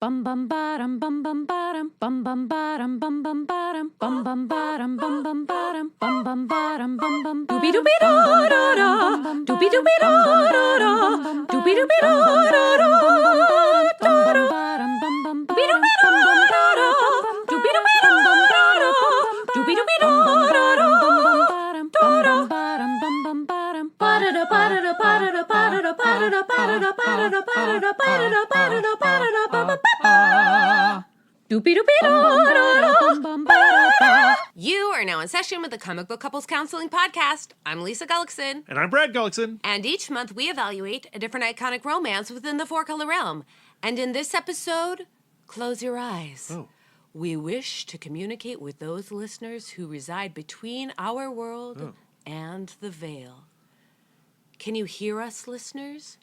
Bum bum bottom bum bum bottom bum bum bottom bum bum bottom bum bum bottom bum bum bottom bum bum bottom bum bum doobie doobie da da da doobie doobie da da da doobie doobie da da da bum bum bottom bum bum doobie doobie da da da doobie doobie da da da doobie doobie da da da bum bum bottom bum bum bottom ba da ba da ba da ba da ba da ba da ba da ba da ba da ba da ba da ba da You are now in session with the Comic Book Couples Counseling Podcast. I'm Lisa Gullickson. And I'm Brad Gullickson. And each month we evaluate a different iconic romance within the four-color realm. And in this episode, close your eyes. Oh. We wish to communicate with those listeners who reside between our world and the veil. Can you hear us, listeners?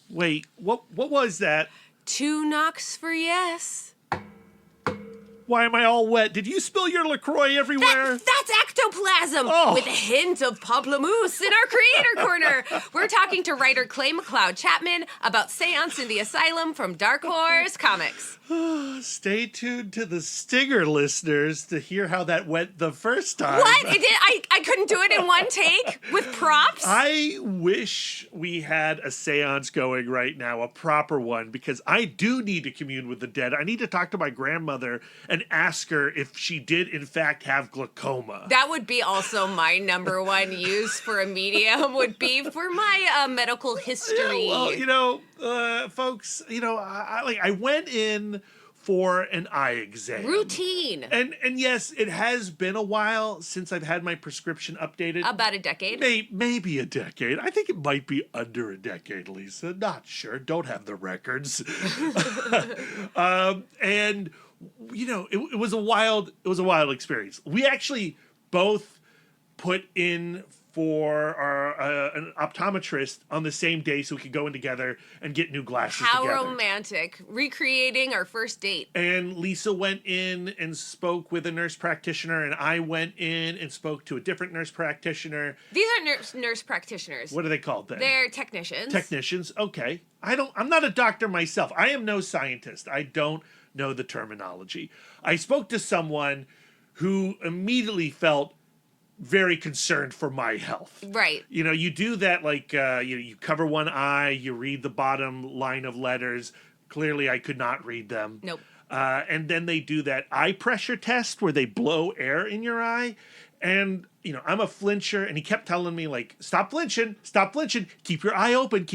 Wait, what was that? 2 knocks for yes. Why am I all wet? Did you spill your LaCroix everywhere? That's ectoplasm with a hint of pamplemousse in our creator corner. We're talking to writer Clay McLeod Chapman about Seance in the Asylum from Dark Horse Comics. Stay tuned to the Stinger listeners to hear how that went the first time. What? I couldn't do it in one take with props? I wish we had a seance going right now, a proper one, because I do need to commune with the dead. I need to talk to my grandmother and ask her if she did, in fact, have glaucoma. That would be also my number one use for a medium, would be for my medical history. Yeah, well, folks, I went in for an eye exam. Routine. And yes, it has been a while since I've had my prescription updated. About a decade. Maybe a decade. I think it might be under a decade, Lisa. Not sure. Don't have the records. And it was a wild experience. We actually both put in for an optometrist on the same day so we could go in together and get new glasses together. How romantic. Recreating our first date. And Lisa went in and spoke with a nurse practitioner, and I went in and spoke to a different nurse practitioner. These are nurse practitioners. What are they called then? They're technicians. Technicians, okay. I'm not a doctor myself. I am no scientist. I don't know the terminology. I spoke to someone who immediately felt very concerned for my health. Right. You do that you cover one eye, you read the bottom line of letters. Clearly, I could not read them. Nope. And then they do that eye pressure test where they blow air in your eye. And, I'm a flincher, and he kept telling me, stop flinching, keep your eye open.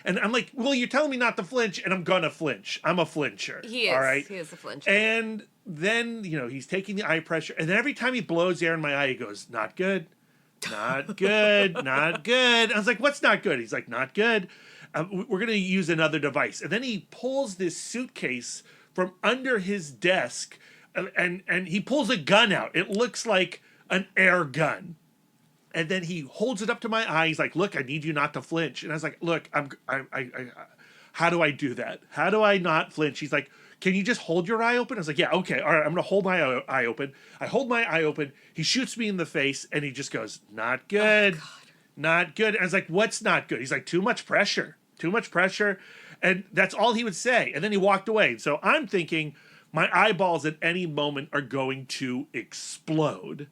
And I'm like, well, you're telling me not to flinch, and I'm gonna flinch. I'm a flincher. He is. All right? He is a flincher. And then, he's taking the eye pressure, and then every time he blows air in my eye, he goes, not good, not good, not good. I was like, what's not good? He's like, not good. We're gonna use another device. And then he pulls this suitcase from under his desk, and he pulls a gun out. It looks like an air gun. And then he holds it up to my eye. He's like, look, I need you not to flinch. And I was like, look, how do I do that? How do I not flinch? He's like, can you just hold your eye open? I was like, yeah, okay. All right, I'm going to hold my eye open. I hold my eye open. He shoots me in the face, and he just goes, not good. Oh, not good. And I was like, what's not good? He's like, too much pressure. And that's all he would say. And then he walked away. So I'm thinking my eyeballs at any moment are going to explode.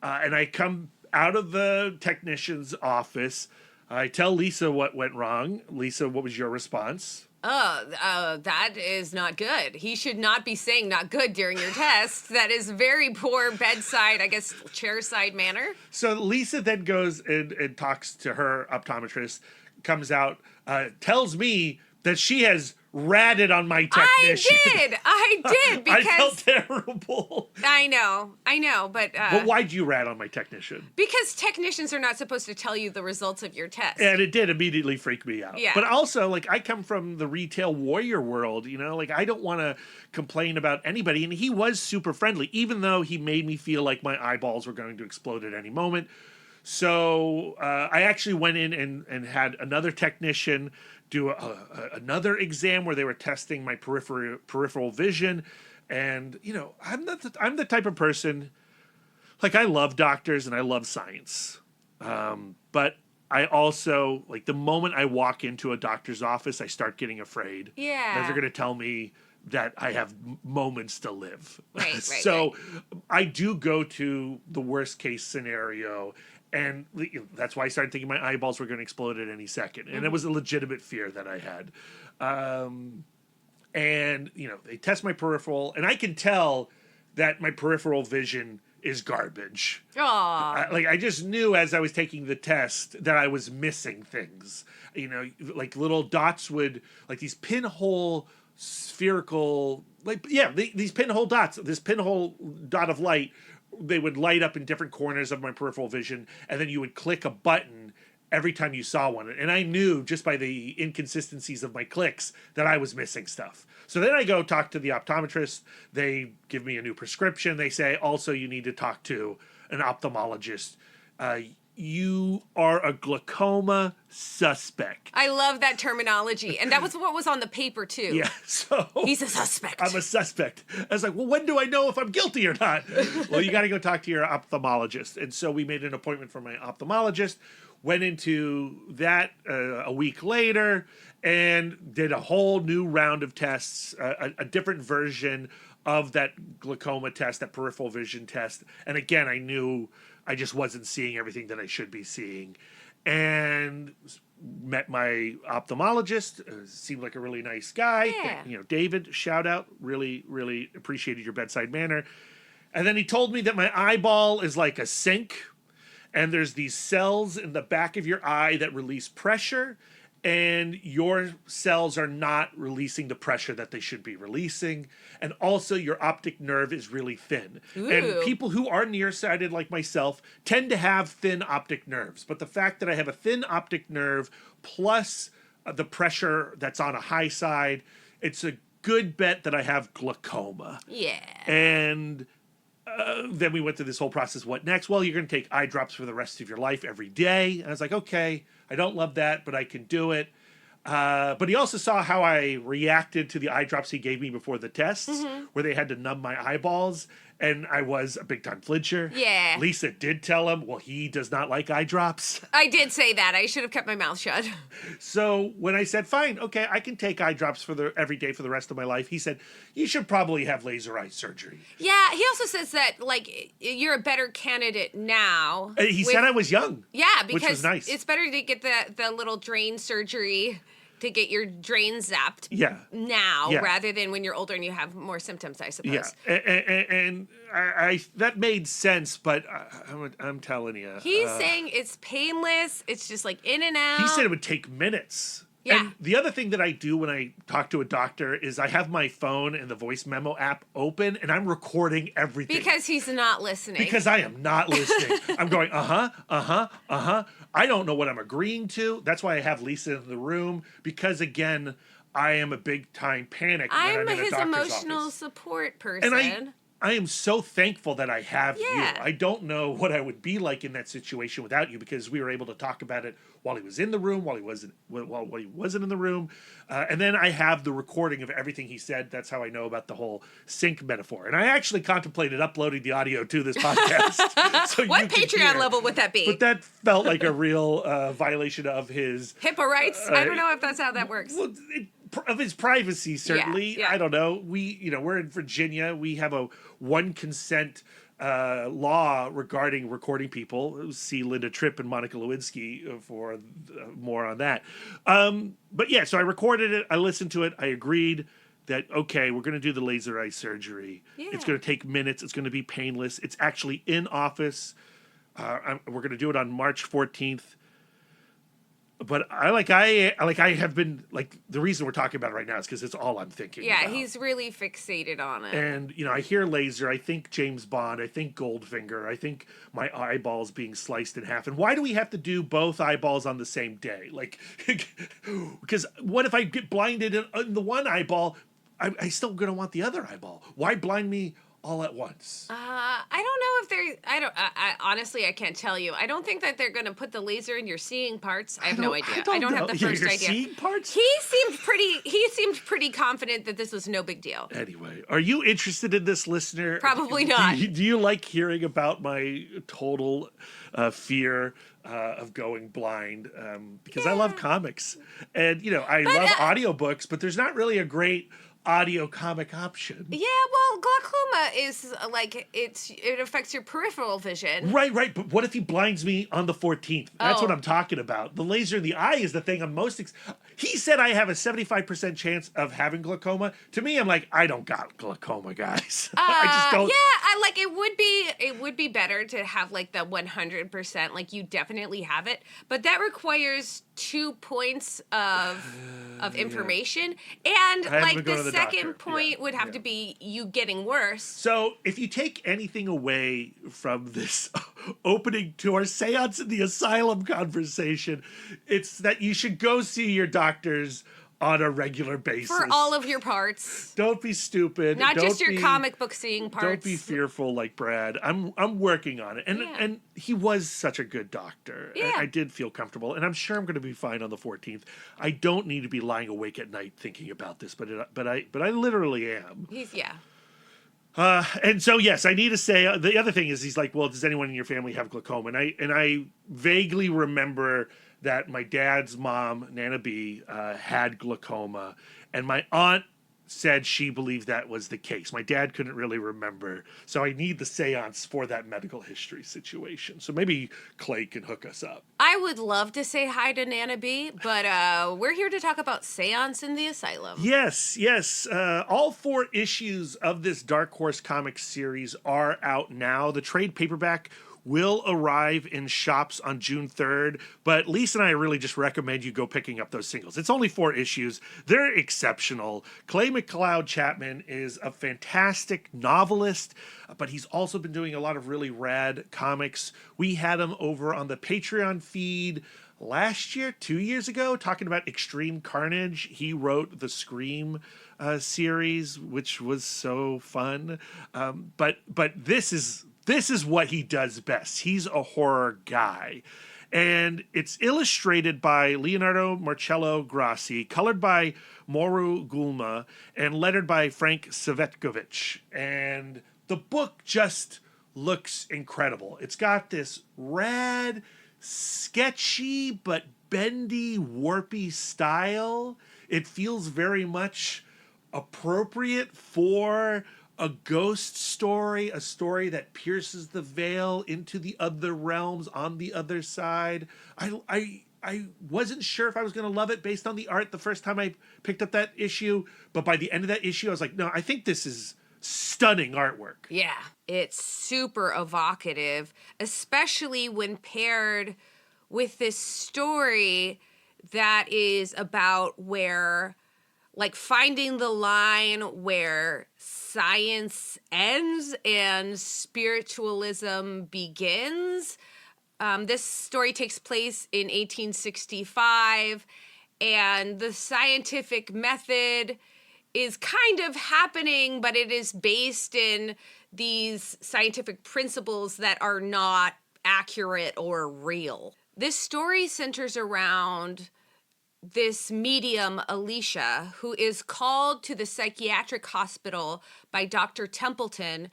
And I come out of the technician's office. I tell Lisa what went wrong. Lisa, what was your response? That is not good. He should not be saying not good during your test. That is very poor bedside, I guess, chairside manner. So Lisa then goes and talks to her optometrist, comes out, tells me that she has ratted on my technician. I did, because... I felt terrible. I know, but... But why'd you rat on my technician? Because technicians are not supposed to tell you the results of your test. And it did immediately freak me out. Yeah. But also, I come from the retail warrior world, I don't want to complain about anybody. And he was super friendly, even though he made me feel like my eyeballs were going to explode at any moment. So I actually went in and had another technician do another exam where they were testing my peripheral vision. And, I'm the type of person, I love doctors and I love science. But I also, like, the moment I walk into a doctor's office, I start getting afraid. Yeah. That they're going to tell me that I have moments to live. Right, right, So I do go to the worst case scenario. And that's why I started thinking my eyeballs were going to explode at any second. And it was a legitimate fear that I had. And, they test my peripheral. And I can tell that my peripheral vision is garbage. Aw. I just knew as I was taking the test that I was missing things. Like little dots like these pinhole spherical, these pinhole dots, this pinhole dot of light, they would light up in different corners of my peripheral vision, and then you would click a button every time you saw one. And I knew just by the inconsistencies of my clicks that I was missing stuff. So then I go talk to the optometrist. They give me a new prescription. They say, also, you need to talk to an ophthalmologist. You are a glaucoma suspect. I love that terminology. And that was what was on the paper, too. Yeah, so... He's a suspect. I'm a suspect. I was like, well, when do I know if I'm guilty or not? Well, you got to go talk to your ophthalmologist. And so we made an appointment for my ophthalmologist, went into that a week later, and did a whole new round of tests, a different version of that glaucoma test, that peripheral vision test. And again, I knew I just wasn't seeing everything that I should be seeing. And met my ophthalmologist, seemed like a really nice guy. Yeah. David, shout out, really, really appreciated your bedside manner. And then he told me that my eyeball is like a sink, and there's these cells in the back of your eye that release pressure, and your cells are not releasing the pressure that they should be releasing. And also your optic nerve is really thin. Ooh. And people who are nearsighted like myself tend to have thin optic nerves. But the fact that I have a thin optic nerve plus the pressure that's on a high side, it's a good bet that I have glaucoma. Yeah. And then we went through this whole process. What next? Well, you're going to take eye drops for the rest of your life every day. And I was like, okay, I don't love that, but I can do it. But he also saw how I reacted to the eye drops he gave me before the tests, where they had to numb my eyeballs. And I was a big time flincher. Yeah. Lisa did tell him, well, he does not like eye drops. I did say that. I should have kept my mouth shut. So when I said, fine, okay, I can take eye drops for every day for the rest of my life, he said, you should probably have laser eye surgery. Yeah, he also says that, like, you're a better candidate now. He said I was young. Yeah, because which was nice. It's better to get the little drain surgery to get your drain zapped now rather than when you're older and you have more symptoms, I suppose. Yeah, and I that made sense, but I'm telling you. He's saying it's painless. It's just like in and out. He said it would take minutes. Yeah. And the other thing that I do when I talk to a doctor is I have my phone and the voice memo app open, and I'm recording everything. Because he's not listening. Because I am not listening. I'm going, I don't know what I'm agreeing to. That's why I have Lisa in the room. Because, again, I am a big-time panic when I'm in a his doctor's emotional office. support person. And I am so thankful that I have you. Yeah. I don't know what I would be like in that situation without you, because we were able to talk about it while he was in the room, while he wasn't in the room. And then I have the recording of everything he said. That's how I know about the whole sink metaphor. And I actually contemplated uploading the audio to this podcast. So what Patreon level would that be? But that felt like a real violation of his... HIPAA rights? I don't know if that's how that works. Well, of his privacy, certainly. Yeah. I don't know. We're in Virginia. We have a one consent law regarding recording people. See Linda Tripp and Monica Lewinsky for more on that. But yeah, so I recorded it. I listened to it. I agreed that, okay, we're going to do the laser eye surgery. Yeah. It's going to take minutes. It's going to be painless. It's actually in office. We're going to do it on March 14th. But I have been, like, the reason we're talking about it right now is because it's all I'm thinking about. He's really fixated on it. And, I hear laser, I think James Bond, I think Goldfinger, I think my eyeballs being sliced in half. And why do we have to do both eyeballs on the same day? Like, because what if I get blinded in the one eyeball? I still going to want the other eyeball. Why blind me all at once? I don't know if they're. I honestly, I can't tell you. I don't think that they're going to put the laser in your seeing parts. I have no idea. I don't have the first your idea. Seeing parts? He seemed pretty confident that this was no big deal. Anyway, are you interested in this, listener? Probably not. Do you like hearing about my total fear of going blind? Because I love comics, and I love audiobooks, but there's not really a great audio comic option. Yeah, well, glaucoma is like it affects your peripheral vision. Right. But what if he blinds me on the 14th? That's what I'm talking about. The laser in the eye is the thing I'm most. He said I have a 75% chance of having glaucoma. To me, I'm like, I don't got glaucoma, guys. I just don't. Yeah, it would be better to have like the 100%. Like you definitely have it, but that requires 2 points of information, and like the second point would have to be you getting worse. So if you take anything away from this opening to our Seance in the Asylum conversation, it's that you should go see your doctors on a regular basis. For all of your parts. Don't be stupid. Not just your comic book seeing parts. Don't be fearful like Brad. I'm working on it. And he was such a good doctor. Yeah. I did feel comfortable. And I'm sure I'm going to be fine on the 14th. I don't need to be lying awake at night thinking about this, but I literally am. And so, yes, I need to say, the other thing is he's like, well, does anyone in your family have glaucoma? And I vaguely remember that my dad's mom, Nana B, had glaucoma, and my aunt said she believed that was the case. My dad couldn't really remember, so I need the seance for that medical history situation. So maybe Clay can hook us up. I would love to say hi to Nana B, but we're here to talk about Seance in the Asylum. Yes. All 4 issues of this Dark Horse Comics series are out now. The trade paperback will arrive in shops on June 3rd, but Lisa and I really just recommend you go picking up those singles. It's only 4 issues. They're exceptional. Clay McLeod Chapman is a fantastic novelist, but he's also been doing a lot of really rad comics. We had him over on the Patreon feed last year, 2 years ago, talking about Extreme Carnage. He wrote the Scream series, which was so fun. But this is what he does best. He's a horror guy. And it's illustrated by Leonardo Marcello Grassi, colored by Mauro Gulma, and lettered by Frank Cvetkovic. And the book just looks incredible. It's got this rad, sketchy, but bendy, warpy style. It feels very much appropriate for a ghost story, a story that pierces the veil into the other realms on the other side. I wasn't sure if I was going to love it based on the art the first time I picked up that issue, but by the end of that issue, I was like, no, I think this is stunning artwork. Yeah, it's super evocative, especially when paired with this story that is about where, like, finding the line where science ends and spiritualism begins. This story takes place in 1865, and the scientific method is kind of happening, but it is based in these scientific principles that are not accurate or real. This story centers around this medium, Alicia, who is called to the psychiatric hospital by Doctor Templeton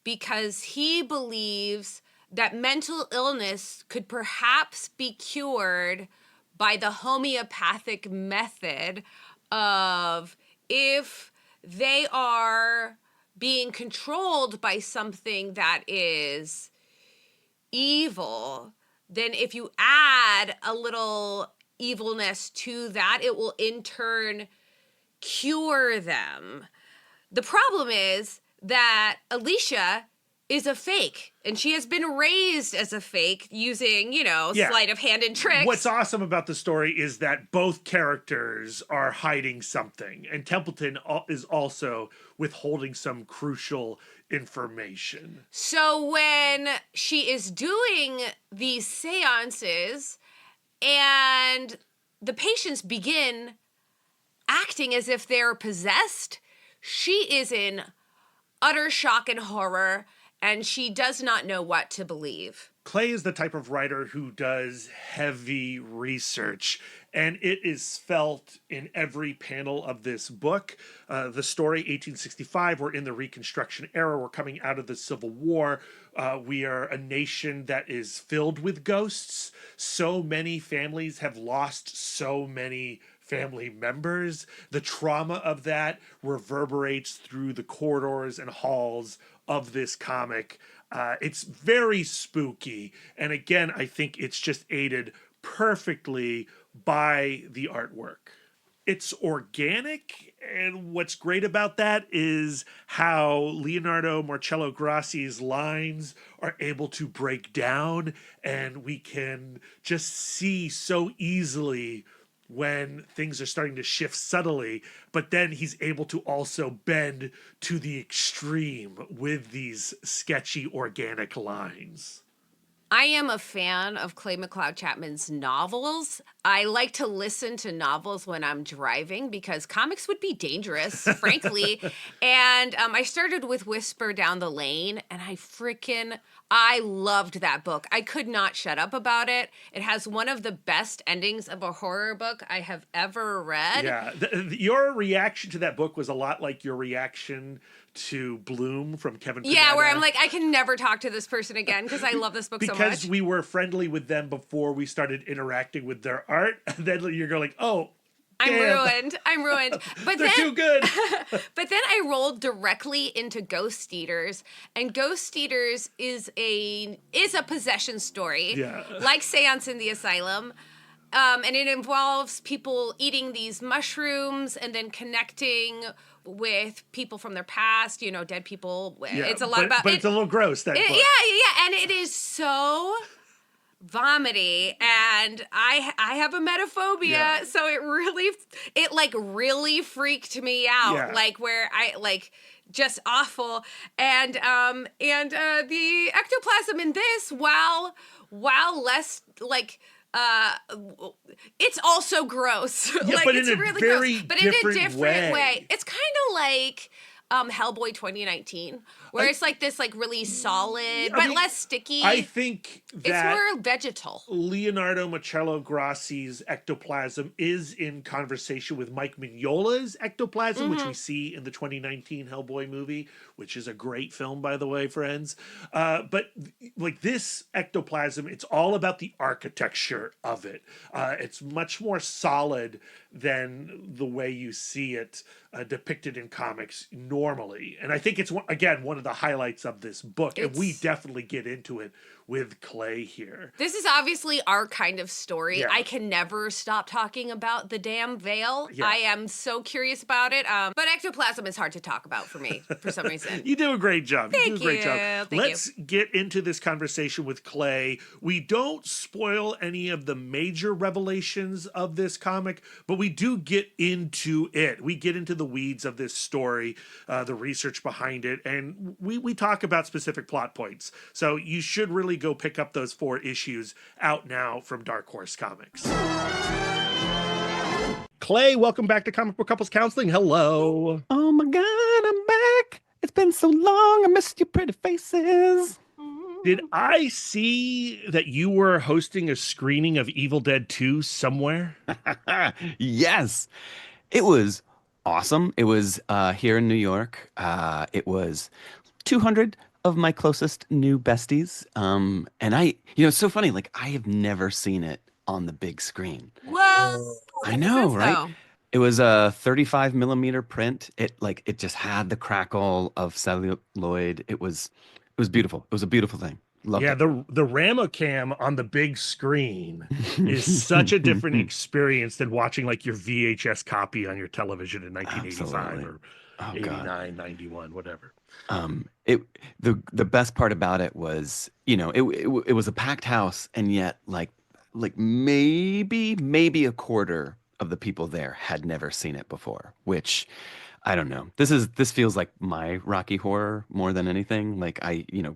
because he believes that mental illness could perhaps be cured by the homeopathic method of, if they are being controlled by something that is evil, then if you add a little evilness to that, it will in turn cure them. The problem is that Alicia is a fake, and she has been raised as a fake using, sleight of hand and tricks. What's awesome about the story is that both characters are hiding something, and Templeton is also withholding some crucial information. So when she is doing these seances and the patients begin acting as if they're possessed, she is in utter shock and horror, and she does not know what to believe. Clay is the type of writer who does heavy research, and it is felt in every panel of this book. The story, 1865, we're in the Reconstruction era. We're coming out of the Civil War. We are a nation that is filled with ghosts. So many families have lost so many family members. The trauma of that reverberates through the corridors and halls of this comic. It's very spooky. And again, I think it's just aided perfectly by the artwork. It's organic, and what's great about that is how Leonardo Marcello Grassi's lines are able to break down, and we can just see so easily when things are starting to shift subtly, but then he's able to also bend to the extreme with these sketchy organic lines. I am a fan of Clay McLeod Chapman's novels. I like to listen to novels when I'm driving because comics would be dangerous, frankly. And I started with Whisper Down the Lane, and I loved that book. I could not shut up about it. It has one of the best endings of a horror book I have ever read. Yeah, your reaction to that book was a lot like your reaction to Bloom from Kevin Panetta. Yeah, where I'm like, I can never talk to this person again because I love this book so much. Because we were friendly with them before we started interacting with their art, and then you're going like, oh, I'm damn. ruined. But They're then, too good. But then I rolled directly into Ghost Eaters, and Ghost Eaters is a possession story, Yeah. like Seance in the Asylum. And it involves people eating these mushrooms and then connecting with people from their past, dead people. Yeah, It's a lot about... But it's a little gross, that book. Yeah. And it is so vomity, and I have a emetophobia, so it really freaked me out. Yeah. Like where I just awful. And the ectoplasm in this, while less it's also gross. Yeah, but it's in a really very gross. But in a different way. way. It's kind of like Hellboy 2019, where it's like this really solid, but less sticky. I think that it's more vegetal. Leonardo Marcello Grassi's ectoplasm is in conversation with Mike Mignola's ectoplasm, which we see in the 2019 Hellboy movie, which is a great film, by the way, friends. But like this ectoplasm, it's all about the architecture of it. It's much more solid than the way you see it depicted in comics normally. And I think it's, again, one of the highlights of this book. And we definitely get into it with Clay here. This is obviously our kind of story. Yeah. I can never stop talking about the damn veil. Yeah. I am so curious about it. But ectoplasm is hard to talk about for me, for some reason. You do a great job. Thank you. Let's get into this conversation with Clay. We don't spoil any of the major revelations of this comic, but we do get into it. We get into the weeds of this story, the research behind it, and we talk about specific plot points. So you should really go pick up those 4 issues out now from Dark Horse Comics. Clay, welcome back to Comic Book Couples Counseling. Hello. Oh my God, I'm back. It's been so long. I missed your pretty faces. Did I see that you were hosting a screening of Evil Dead 2 somewhere? Yes, it was awesome. It was here in New York. It was 200 of my closest new besties. And it's so funny. Like, I have never seen it on the big screen. Whoa. I know, right? It was a 35 millimeter print. It just had the crackle of celluloid. It was beautiful. It was a beautiful thing. Loved it. The Ramocam on the big screen is such a different experience than watching like your VHS copy on your television in 1985 Absolutely. or Oh, 89, God. 91, whatever. The best part about it was, it was a packed house, and yet like maybe a quarter of the people there had never seen it before, which I don't know. This feels like my Rocky Horror more than anything. Like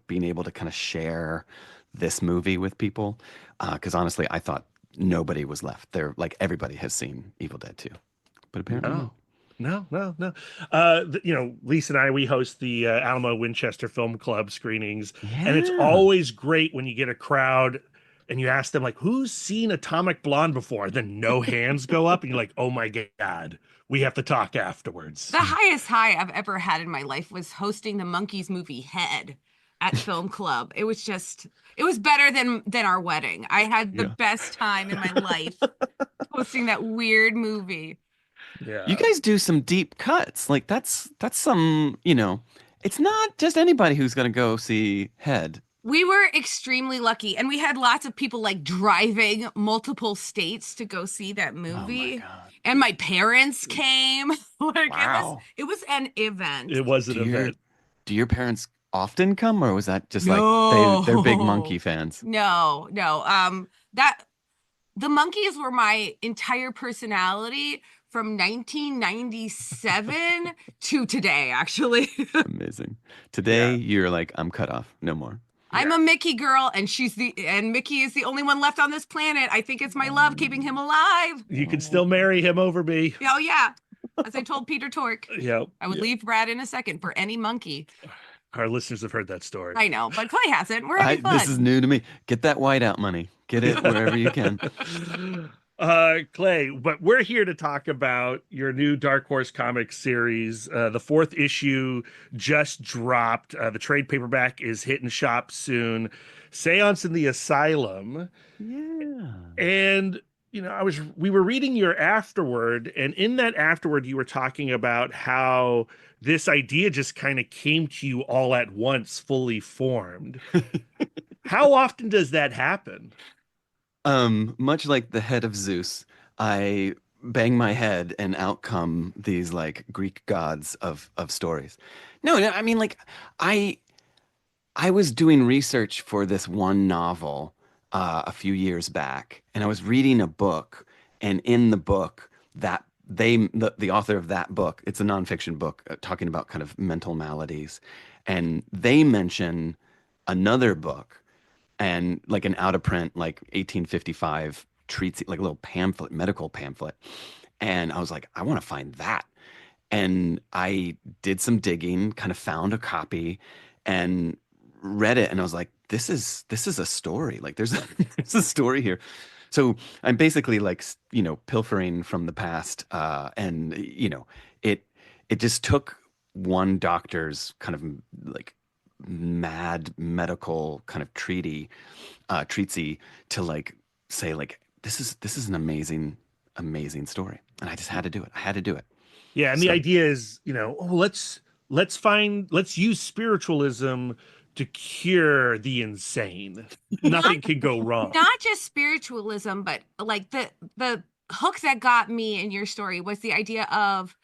being able to kind of share this movie with people. Because honestly, I thought nobody was left there. Like everybody has seen Evil Dead 2, but apparently no. No, no, no. Lisa and I, we host the Alamo Winchester Film Club screenings, and it's Yeah. always great when you get a crowd and you ask them like, "Who's seen Atomic Blonde before?" Then no hands go up, and you're like, "Oh my God, we have to talk afterwards." The highest high I've ever had in my life was hosting the Monkees movie Head at Film Club. It was better than our wedding. I had the Yeah. best time in my life hosting that weird movie. You Yeah. guys do some deep cuts. Like that's some, it's not just anybody who's gonna go see Head. We were extremely lucky, and we had lots of people like driving multiple states to go see that Oh my movie. God. And my parents came. Like Wow. it was an event. It was an Do your event. do your parents often come, or was that just like they're big No. monkey fans? No, no. That the Monkees were my entire personality from 1997 to today, actually. Amazing. Today Yeah. you're like, I'm cut off. No more. I'm Yeah. a Mickey girl, and Mickey is the only one left on this planet. I think it's my love keeping him alive. You can still marry him over me. Oh yeah. As I told Peter Tork, Yeah. I would leave Brad in a second for any monkey. Our listeners have heard that story. I know, but Clay hasn't. We're having fun. This is new to me. Get that whiteout money. Get it wherever you can. Clay, but we're here to talk about your new Dark Horse Comics series. The fourth issue just dropped. The trade paperback is hitting shop soon. Seance in the Asylum. Yeah. And we were reading your afterword, and in that afterword, you were talking about how this idea just kind of came to you all at once, fully formed. How often does that happen? Much like the head of Zeus, I bang my head and out come these like Greek gods of stories. No, I mean like I I was doing research for this one novel a few years back, and I was reading a book, and in the book that the author of that book, it's a nonfiction book talking about kind of mental maladies, and they mention another book and like an out of print like 1855 treats like a little pamphlet, medical pamphlet, and I was like, I want to find that. And I did some digging, kind of found a copy and read it, and I was like, this is a story. Like there's a story here. So I'm basically like, pilfering from the past, and it just took one doctor's kind of like mad medical kind of treatsy to like say like this is an amazing story, and I just had to do it. I had to do it. Yeah, and the So idea is, let's use spiritualism to cure the insane. Nothing can go wrong. Not just spiritualism, but like the hook that got me in your story was the idea of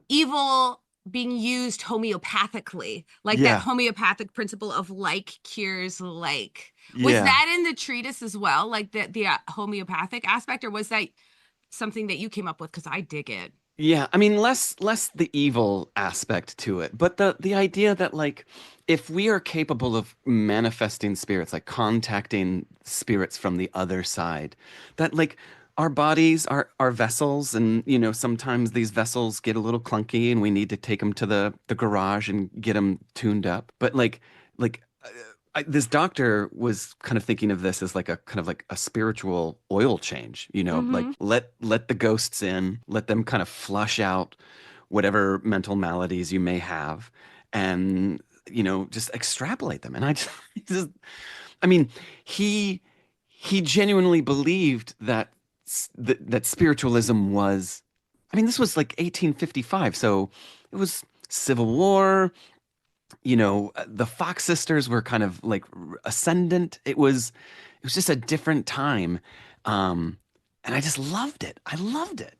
evil being used homeopathically, like that yeah, homeopathic principle of like cures like. Was yeah. that in the treatise as well, like the homeopathic aspect, or was that something that you came up with? Because I dig it. Yeah, I mean less the evil aspect to it, but the idea that like if we are capable of manifesting spirits, like contacting spirits from the other side, that like our bodies are vessels, and sometimes these vessels get a little clunky and we need to take them to the garage and get them tuned up. But like this doctor was kind of thinking of this as like a kind of like a spiritual oil change, like Mm-hmm. let the ghosts in, let them kind of flush out whatever mental maladies you may have, and just extrapolate them. And I just I mean, he genuinely believed that spiritualism was, I mean, this was like 1855, so it was Civil War. The Fox sisters were kind of like ascendant. It was just a different time, and I just loved it. I loved it.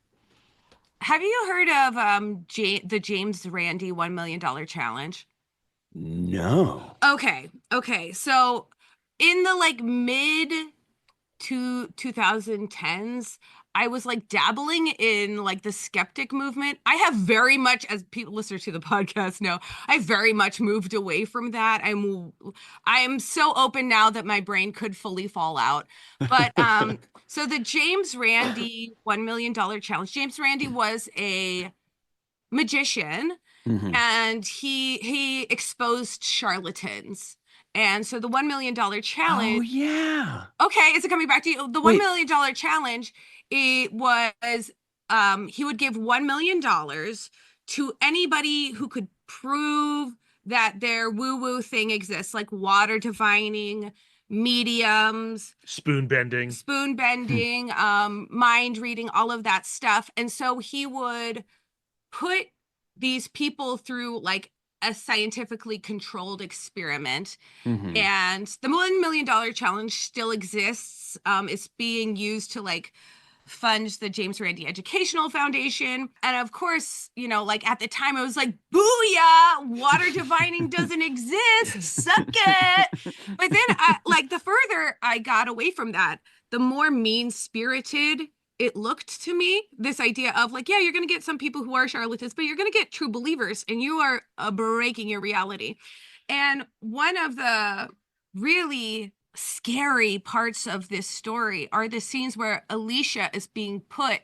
Have you heard of the James Randi $1 million challenge? No. Okay. So in the like mid to 2010s, I was like dabbling in like the skeptic movement. I have very much, as people listeners to the podcast know, I very much moved away from that. I am so open now that my brain could fully fall out. But so the James Randi $1 million challenge. James Randi was a magician, Mhm. and he exposed charlatans. And so the $1 million Oh challenge, yeah. okay, is it coming back to you? The $1 Wait. million challenge, it was he would give $1 million to anybody who could prove that their woo-woo thing exists, like water divining, mediums, Spoon bending. spoon bending, mind reading, all of that stuff. And so he would put these people through like a scientifically controlled experiment. Mhm. And the $1 million challenge still exists. It's being used to like fund the James Randi Educational Foundation. And of course, you know, like at the time I was like, booyah, water divining doesn't exist. Suck it. But then the further I got away from that, the more mean-spirited it looked to me. This idea of like, yeah, you're going to get some people who are charlatans, but you're going to get true believers, and you are breaking your reality. And one of the really scary parts of this story are the scenes where Alicia is being put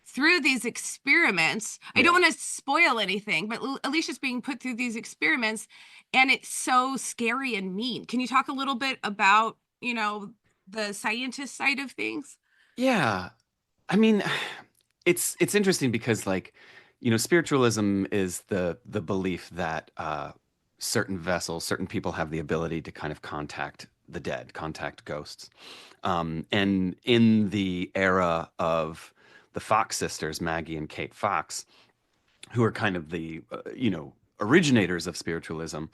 through these experiments. I don't want to spoil anything, but Alicia's being put through these experiments, and it's so scary and mean. Can you talk a little bit about, you know, the scientist side of things? Yeah. I mean, it's interesting because like, you know, spiritualism is the belief that certain vessels, certain people have the ability to kind of contact the dead, contact ghosts. And in the era of the Fox sisters, Maggie and Kate Fox, who are kind of the you know, originators of spiritualism.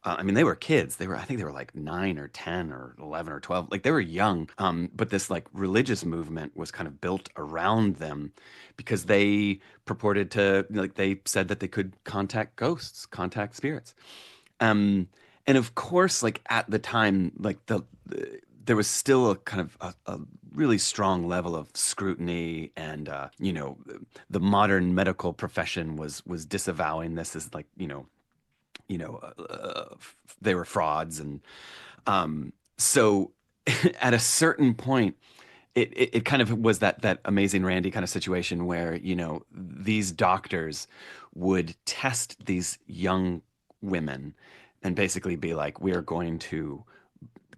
I mean, they were kids. I think they were like 9 or 10 or 11 or 12. Like they were young. But this like religious movement was kind of built around them because they purported to, like, they said that they could contact ghosts, contact spirits. Um, and of course, like at the time, like there was still a kind of a really strong level of scrutiny, and you know, the modern medical profession was disavowing this as like, you know, they were frauds, and so at a certain point, it kind of was that amazing Randy kind of situation where, you know, these doctors would test these young women and basically be like, we are going to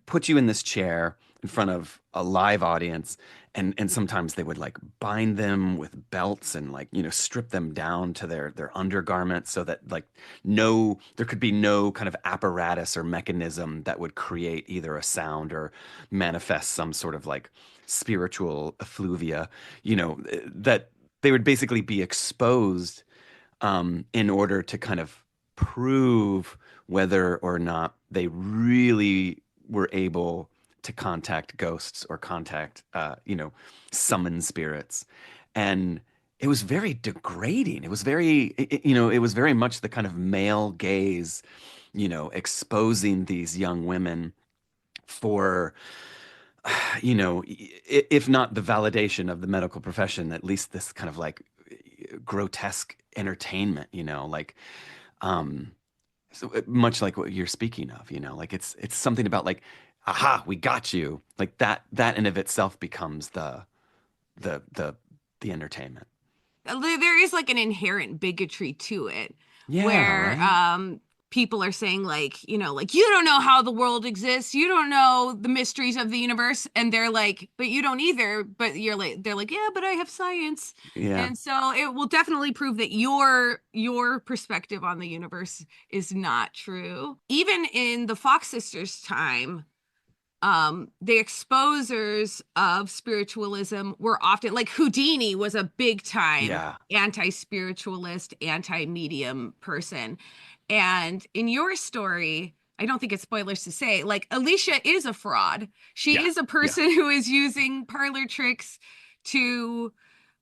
put you in this chair in front of a live audience, and sometimes they would like bind them with belts and, like, you know, strip them down to their undergarments so that like there could be no kind of apparatus or mechanism that would create either a sound or manifest some sort of like spiritual effluvia, you know, that they would basically be exposed in order to kind of prove whether or not they really were able to contact ghosts or contact, you know, summon spirits. And it was very degrading. It was you know, it was very much the kind of male gaze, you know, exposing these young women for, you know, if not the validation of the medical profession, at least this kind of like grotesque entertainment, you know, like, so much like what you're speaking of, you know, like it's something about like, aha, we got you. Like that in of itself becomes the the entertainment. There is like an inherent bigotry to it, Yeah, where right? people are saying like, you know, like, you don't know how the world exists, you don't know the mysteries of the universe, and they're like, but you don't either, but they're like, yeah, but I have science. Yeah. And so it will definitely prove that your perspective on the universe is not true. Even in the Fox sisters' time, the exposers of spiritualism were often like Houdini was a big time Yeah. anti-spiritualist, anti-medium person. And in your story, I don't think it's spoilers to say, like, Alicia is a fraud. She Yeah. is a person who is using parlor tricks to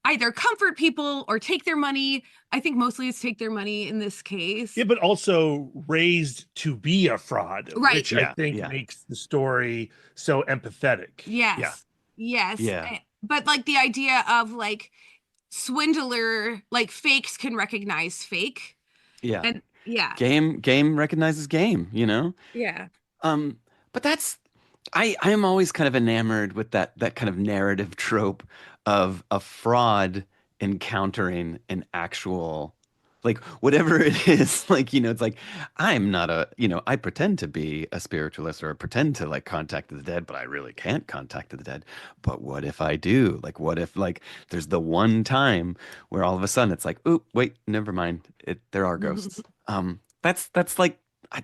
either comfort people or take their money. I think mostly it's take their money in this case. Yeah, but also raised to be a fraud, Right. which I Yeah. think Yeah. makes the story so empathetic. Yes. Yeah. Yes. Yeah. but like the idea of like swindler, like fakes can recognize fake. Yeah. And yeah. Game recognizes game, you know? Yeah. Um, but I am always kind of enamored with that kind of narrative trope of a fraud encountering an actual, like whatever it is, like, it's like I'm not I pretend to be a spiritualist or pretend to like contact the dead, but I really can't contact the dead. But what if I do? Like what if like there's the one time where all of a sudden it's like, "Oop, wait, never mind. There are ghosts." That's like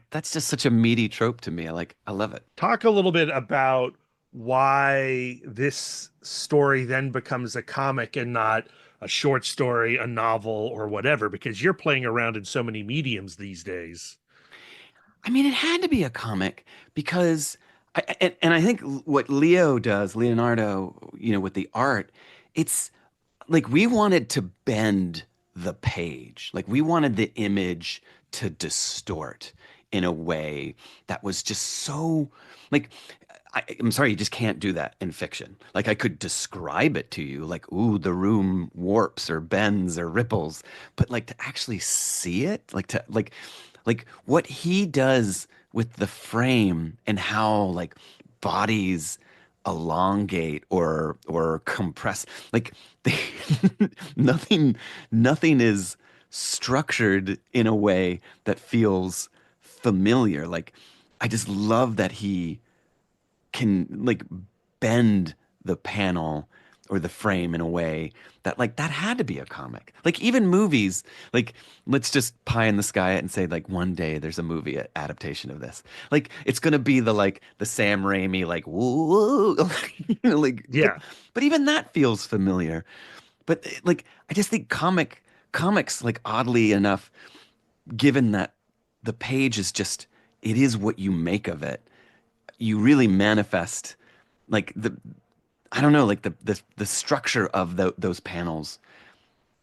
that's just such a meaty trope to me. I love it. Talk a little bit about why this story then becomes a comic and not a short story, a novel, or whatever, because you're playing around in so many mediums these days. I mean, it had to be a comic because and I think what Leo does, Leonardo, with the art, it's like we wanted to bend the page. Like we wanted the image to distort in a way that was just so like I'm sorry, you just can't do that in fiction. Like I could describe it to you, like, ooh, the room warps or bends or ripples, but like to actually see it, like what he does with the frame and how like bodies elongate or compress, like they, nothing nothing is structured in a way that feels familiar. Like I just love that he can like bend the panel or the frame in a way that like that had to be a comic. Like even movies, like let's just pie in the sky it and say like one day there's a movie adaptation of this. Like it's gonna be the Sam Raimi like whoa, like Yeah. but even that feels familiar. But like I just think comics like oddly enough, given that the page is just it is what you make of it, you really manifest like the I don't know like the structure of those panels.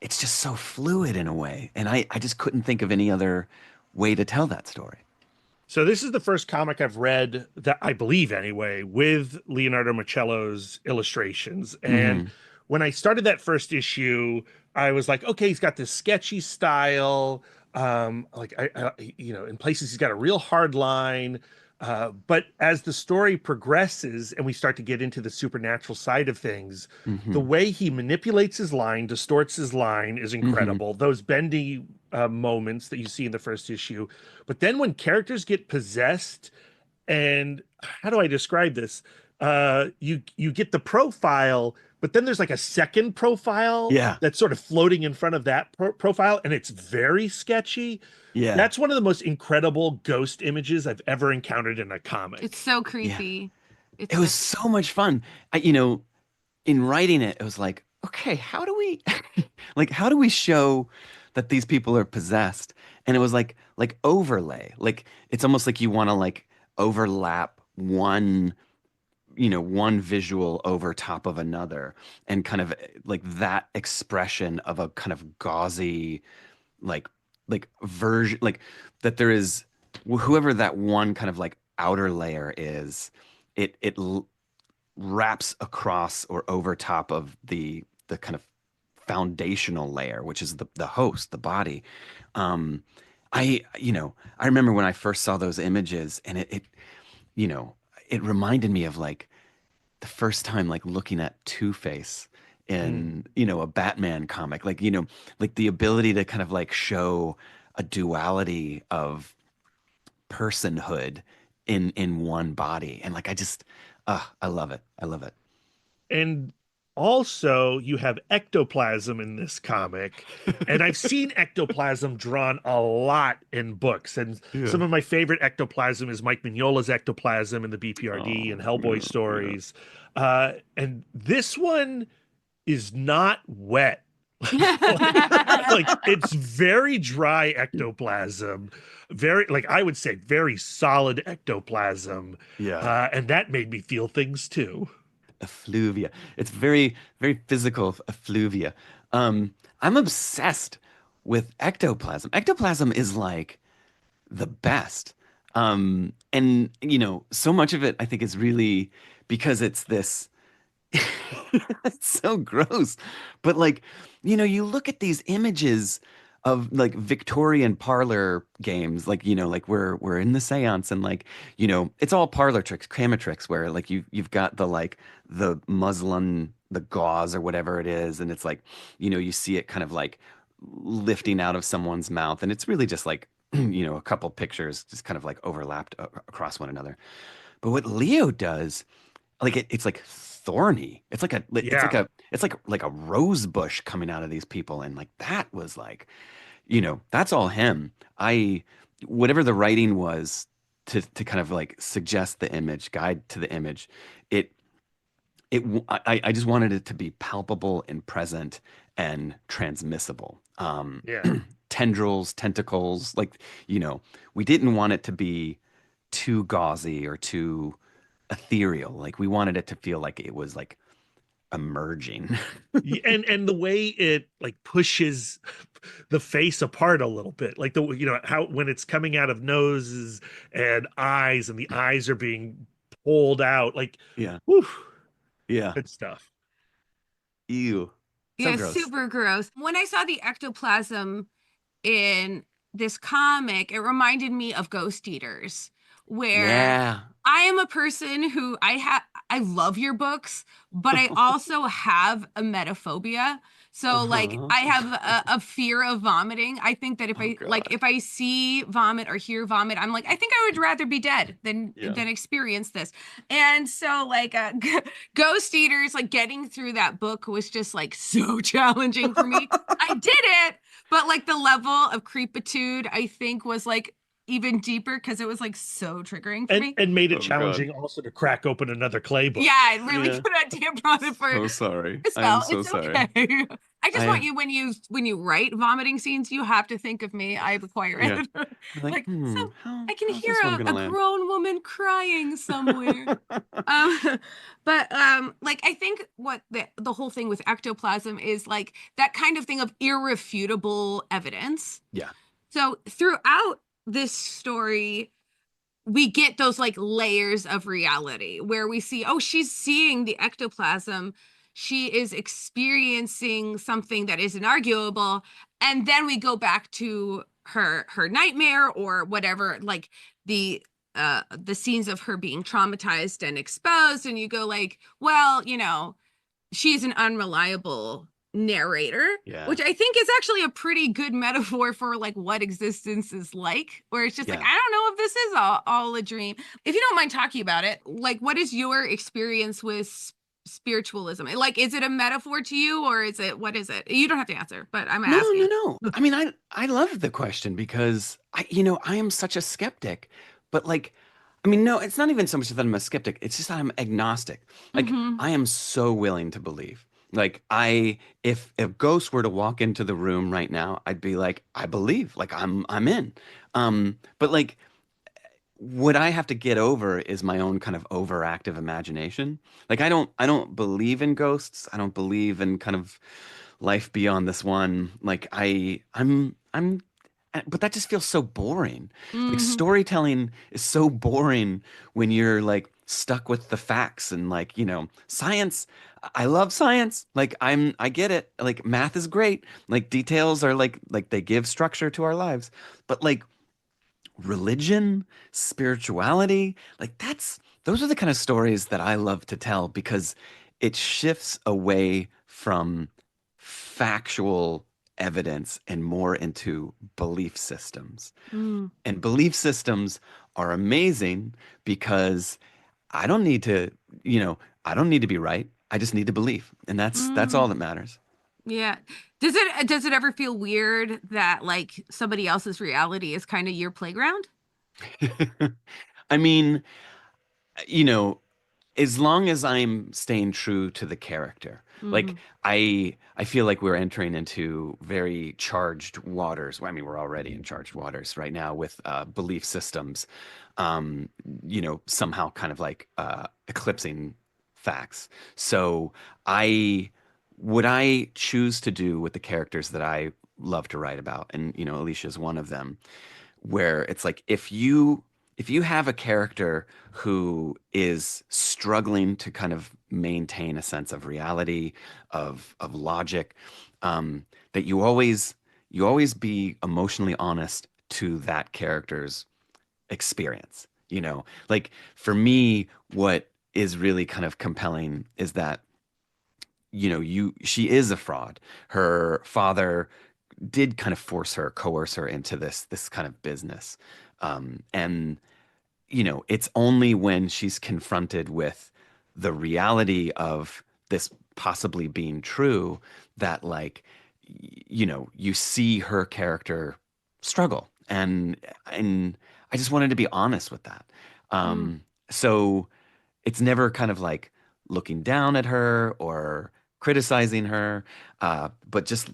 It's just so fluid in a way, and I just couldn't think of any other way to tell that story. So this is the first comic I've read that I believe anyway with Leonardo Marcello's illustrations. And Hmm. when I started that first issue, I was like, okay, he's got this sketchy style. Like in places he's got a real hard line. But as the story progresses and we start to get into the supernatural side of things, the Hmm. way he manipulates his line, distorts his line is Hmm. incredible. Those bendy moments that you see in the first issue, but then when characters get possessed, and how do I describe this? You get the profile, but then there's like a second profile Yeah, that's sort of floating in front of that profile, and it's very sketchy. yeah, That's one of the most incredible ghost images I've ever encountered in a It's comic. so yeah. creepy. It's It so was so much fun. In writing it, it was like, okay, how do we like how do we show that these people are possessed? And it was like overlay. Like it's almost like you want to like overlap one visual over top of another and kind of like that expression of a kind of gauzy like version like that there is whoever that one kind of like outer layer is it wraps across or over top of the kind of foundational layer, which is the host, the body. Um, I remember when I first saw those images, and you know, it reminded me of like the first time like looking at Two-Face Mm. in a Batman comic, like like the ability to kind of like show a duality of personhood in one body, and like I love it. I love it. And also, you have ectoplasm in this comic. And I've seen ectoplasm drawn a lot in books. And Yeah. some of my favorite ectoplasm is Mike Mignola's ectoplasm in the BPRD Oh, and Hellboy yeah, yeah. stories. And this one is not wet. Like it's very dry ectoplasm, very like I would say very solid ectoplasm. Yeah. And that made me feel things too. Effluvia. It's very, very physical effluvia. I'm obsessed with ectoplasm. Ectoplasm is like the best. And so much of it I think is really because it's this. It's so gross. But like, you look at these images of like Victorian parlor games, like, like we're in the seance and like, it's all parlor tricks, camera tricks where like you've got the like the muslin, the gauze or whatever it is, and it's like, you see it kind of like lifting out of someone's mouth, and it's really just like, a couple pictures just kind of like overlapped across one another. But what Leo does, like it's like thorny. Yeah. It's like a rose bush coming out of these people, and like that was like, that's all him. Whatever the writing was to kind of like suggest the image, guide to the image, it I just wanted it to be palpable and present and transmissible. Yeah. Tendrils, tentacles, like, we didn't want it to be too gauzy or too ethereal. Like we wanted it to feel like it was like emerging. And the way it like pushes the face apart a little bit, like the how when it's coming out of noses and eyes, and the eyes are being pulled out, like, Yeah. whew, Yeah. good stuff. Ew. So Yeah, gross. super gross. When I saw the ectoplasm in this comic, it reminded me of Ghost Eaters, where Yeah. I am a person who I love your books, but I also have a metaphobia. So like Uh-huh. I have a fear of vomiting. I think that Oh God. if I see vomit or hear vomit, I'm like, I think I would rather be dead Yeah. than experience this. And so like Ghost Eaters, like getting through that book was just like so challenging for me. I did it, but like the level of creepitude I think was like even deeper because it was like so triggering for me. And made it Oh God. challenging also to crack open another clay book. Yeah, it really Yeah. put a damper on it for So sorry. as I am well. so It's sorry. okay. I just want I you when you write vomiting scenes, you have to think of me. I require Yeah. it. You're like, Like some I can how's hear this one gonna a land? grown woman crying somewhere. Um, but like I think what the whole thing with ectoplasm is like that kind of thing of irrefutable evidence. Yeah. So throughout this story, we get those like layers of reality where we see, oh, she's seeing the ectoplasm. She is experiencing something that is inarguable. And then we go back to her nightmare or whatever, like the scenes of her being traumatized and exposed. And you go like, well, she's an unreliable narrator, Yeah. which I think is actually a pretty good metaphor for like what existence is like, where it's just like, Yeah. I don't know if this is all a dream. If you don't mind talking about it, like what is your experience with spiritualism? Like, is it a metaphor to you or is it, what is it? You don't have to answer, but I'm No, no, asking. no. I mean, I love the question because I am such a skeptic. But like, I mean, no, it's not even so much that I'm a skeptic. It's just that I'm agnostic. Like, Mm-hmm. I am so willing to believe. Like, if ghosts were to walk into the room right now, I'd be like, I believe. Like, I'm in. But like, what I have to get over is my own kind of overactive imagination. Like, I don't believe in ghosts. I don't believe in kind of life beyond this one. Like but that just feels so boring. Like Mm-hmm. storytelling is so boring when you're like stuck with the facts and like, science. I love science. Like I get it. Like math is great. Like details are like they give structure to our lives. But like religion, spirituality, like those are the kind of stories that I love to tell because it shifts away from factual evidence and more into belief systems. Mm-hmm. And belief systems are amazing because I don't need to, I don't need to be right. I just need to believe. And that's Mm-hmm. all that matters. Yeah. Does it ever feel weird that like somebody else's reality is kind of your playground? I mean, you know, as long as I'm staying true to the character, Mm-hmm. like I feel like we're entering into very charged waters. Well, I mean, we're already in charged waters right now with belief systems, um, somehow kind of like eclipsing facts. So I what I choose to do with the characters that I love to write about, and Alicia is one of them, where it's like if you if you have a character who is struggling to kind of maintain a sense of reality, of logic, that you always be emotionally honest to that character's experience. You know, like for me, what is really kind of compelling is that, you know, she is a fraud. Her father did kind of coerce her into this kind of business. And you know, it's only when she's confronted with the reality of this possibly being true that, like, you know, you see her character struggle. And I just wanted to be honest with that. Mm. So it's never kind of like looking down at her or criticizing her, but just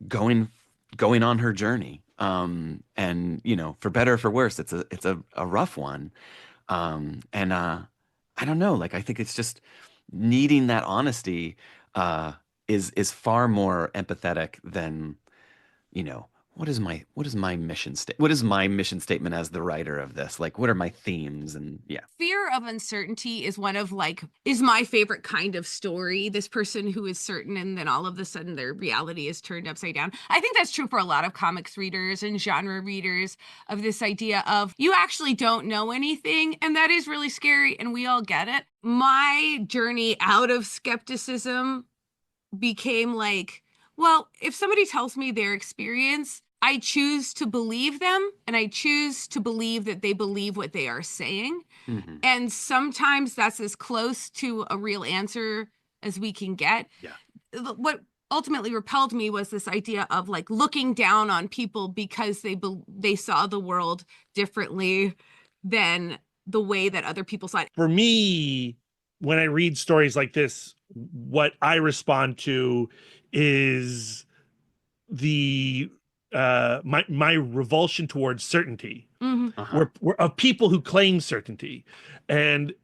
going going on her journey. And you know, for better or for worse, it's a rough one. And I don't know, like I think it's just needing that honesty uh, is far more empathetic than, you know, what is my mission statement as the writer of this? Like, what are my themes? And yeah. Fear of uncertainty is one of like, is my favorite kind of story. This person who is certain and then all of a sudden their reality is turned upside down. I think that's true for a lot of comics readers and genre readers, of this idea of you actually don't know anything. And that is really scary. And we all get it. My journey out of skepticism became like, well, if somebody tells me their experience, I choose to believe them, and I choose to believe that they believe what they are saying. Hmm. And sometimes that's as close to a real answer as we can get. Yeah. What ultimately repelled me was this idea of like looking down on people because they saw the world differently than the way that other people saw it. For me, when I read stories like this, what I respond to is the my revulsion towards certainty. Mhm. Uh-huh. We're of people who claim certainty, and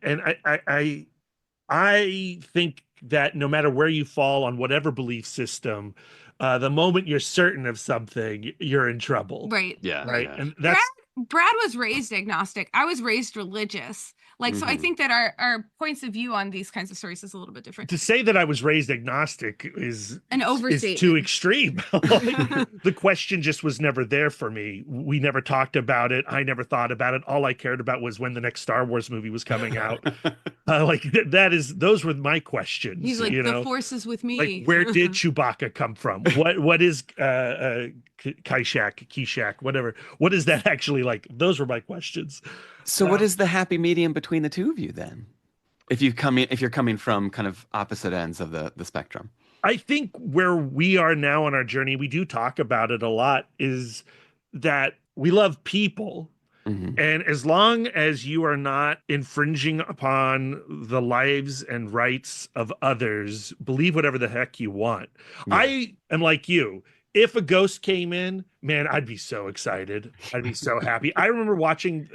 I think that no matter where you fall on whatever belief system, the moment you're certain of something, you're in trouble. Right. Yeah. Right. Yeah. And that's Brad was raised agnostic. I was raised religious. Like, so I Mhm. think that our points of view on these kinds of stories is a little bit different. to say that I was raised agnostic An is overstatement. too extreme. Like, the question just was never there for me. We never talked about it. I never thought about it. All I cared about was when the next Star Wars movie was coming out. Like those were my questions. He's like, you the know, force is with me. like where did Chewbacca come from? What is Kishak, whatever? What is that actually like? Those were my questions. So what is the happy medium between the two of you then? If you're coming from kind of opposite ends of the spectrum. I think where we are now on our journey, we do talk about it a lot, is that we love people. Hmm. And as long as you are not infringing upon the lives and rights of others, believe whatever the heck you want. Yeah. I am like you. If a ghost came in, man, I'd be so excited. I'd be so happy. I remember watching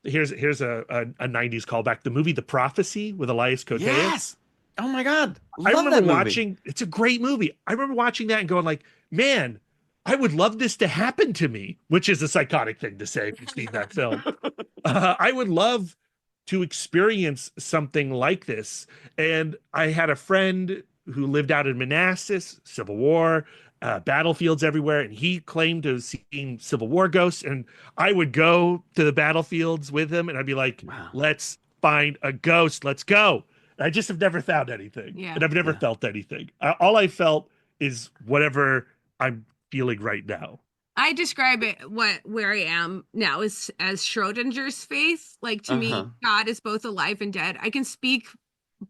here's a 90s callback, the movie The Prophecy with Elias Koteas. Yes. Oh my God. I Love remember that movie. watching, it's a great movie. I remember watching that and going like, man, I would love this to happen to me, which is a psychotic thing to say if you've seen that film. I would love to experience something like this. And I had a friend who lived out in Manassas, Civil War, battlefields everywhere, and he claimed to have seen Civil War ghosts. And I would go to the battlefields with him, and I'd be like, Wow. let's find a ghost. Let's go. I just have never found anything. Yeah. And I've never Yeah. felt anything. All I felt is whatever I'm feeling right now. I describe it where I am now is as Schrodinger's faith. Like, to me, Uh-huh. God is both alive and dead. I can speak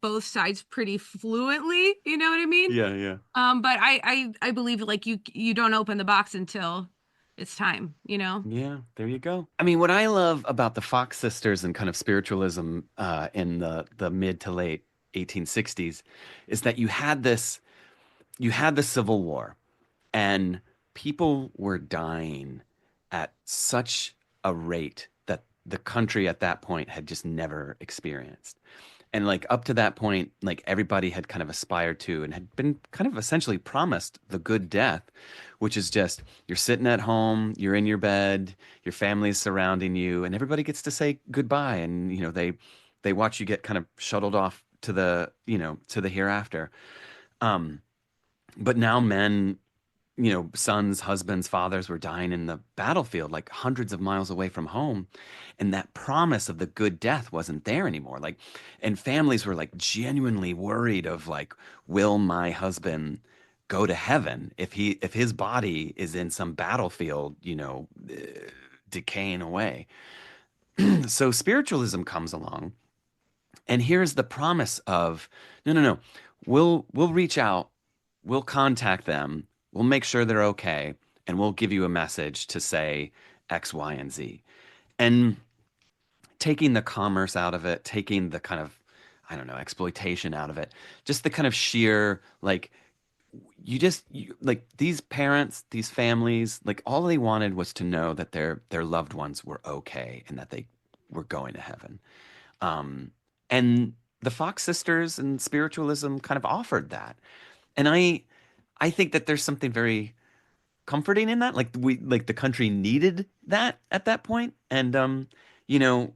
both sides pretty fluently. You know what I mean? Yeah, yeah. But I believe like you don't open the box until it's time. You know? Yeah, there you go. I mean, what I love about the Fox sisters and kind of spiritualism in the mid to late 1860s is that you had the Civil War, and people were dying at such a rate that the country at that point had just never experienced. And like up to that point, like everybody had kind of aspired to and had been kind of essentially promised the good death, which is just you're sitting at home, you're in your bed, your family's surrounding you, and everybody gets to say goodbye. And they watch you get kind of shuttled off to the hereafter. Um, but now men, sons, husbands, fathers were dying in the battlefield, like hundreds of miles away from home. And that promise of the good death wasn't there anymore. Like, and families were like genuinely worried of like, will my husband go to heaven if his body is in some battlefield, decaying away? So spiritualism comes along, and here's the promise of no, no, no. We'll reach out, we'll contact them, we'll make sure they're okay, and we'll give you a message to say X, Y, and Z. And taking the commerce out of it, taking the kind of, I don't know, exploitation out of it, just the kind of sheer like like these parents, these families, like all they wanted was to know that their loved ones were okay and that they were going to heaven. Um, and the Fox sisters and spiritualism kind of offered that. And I think that there's something very comforting in that. Like the country needed that at that point. And you know,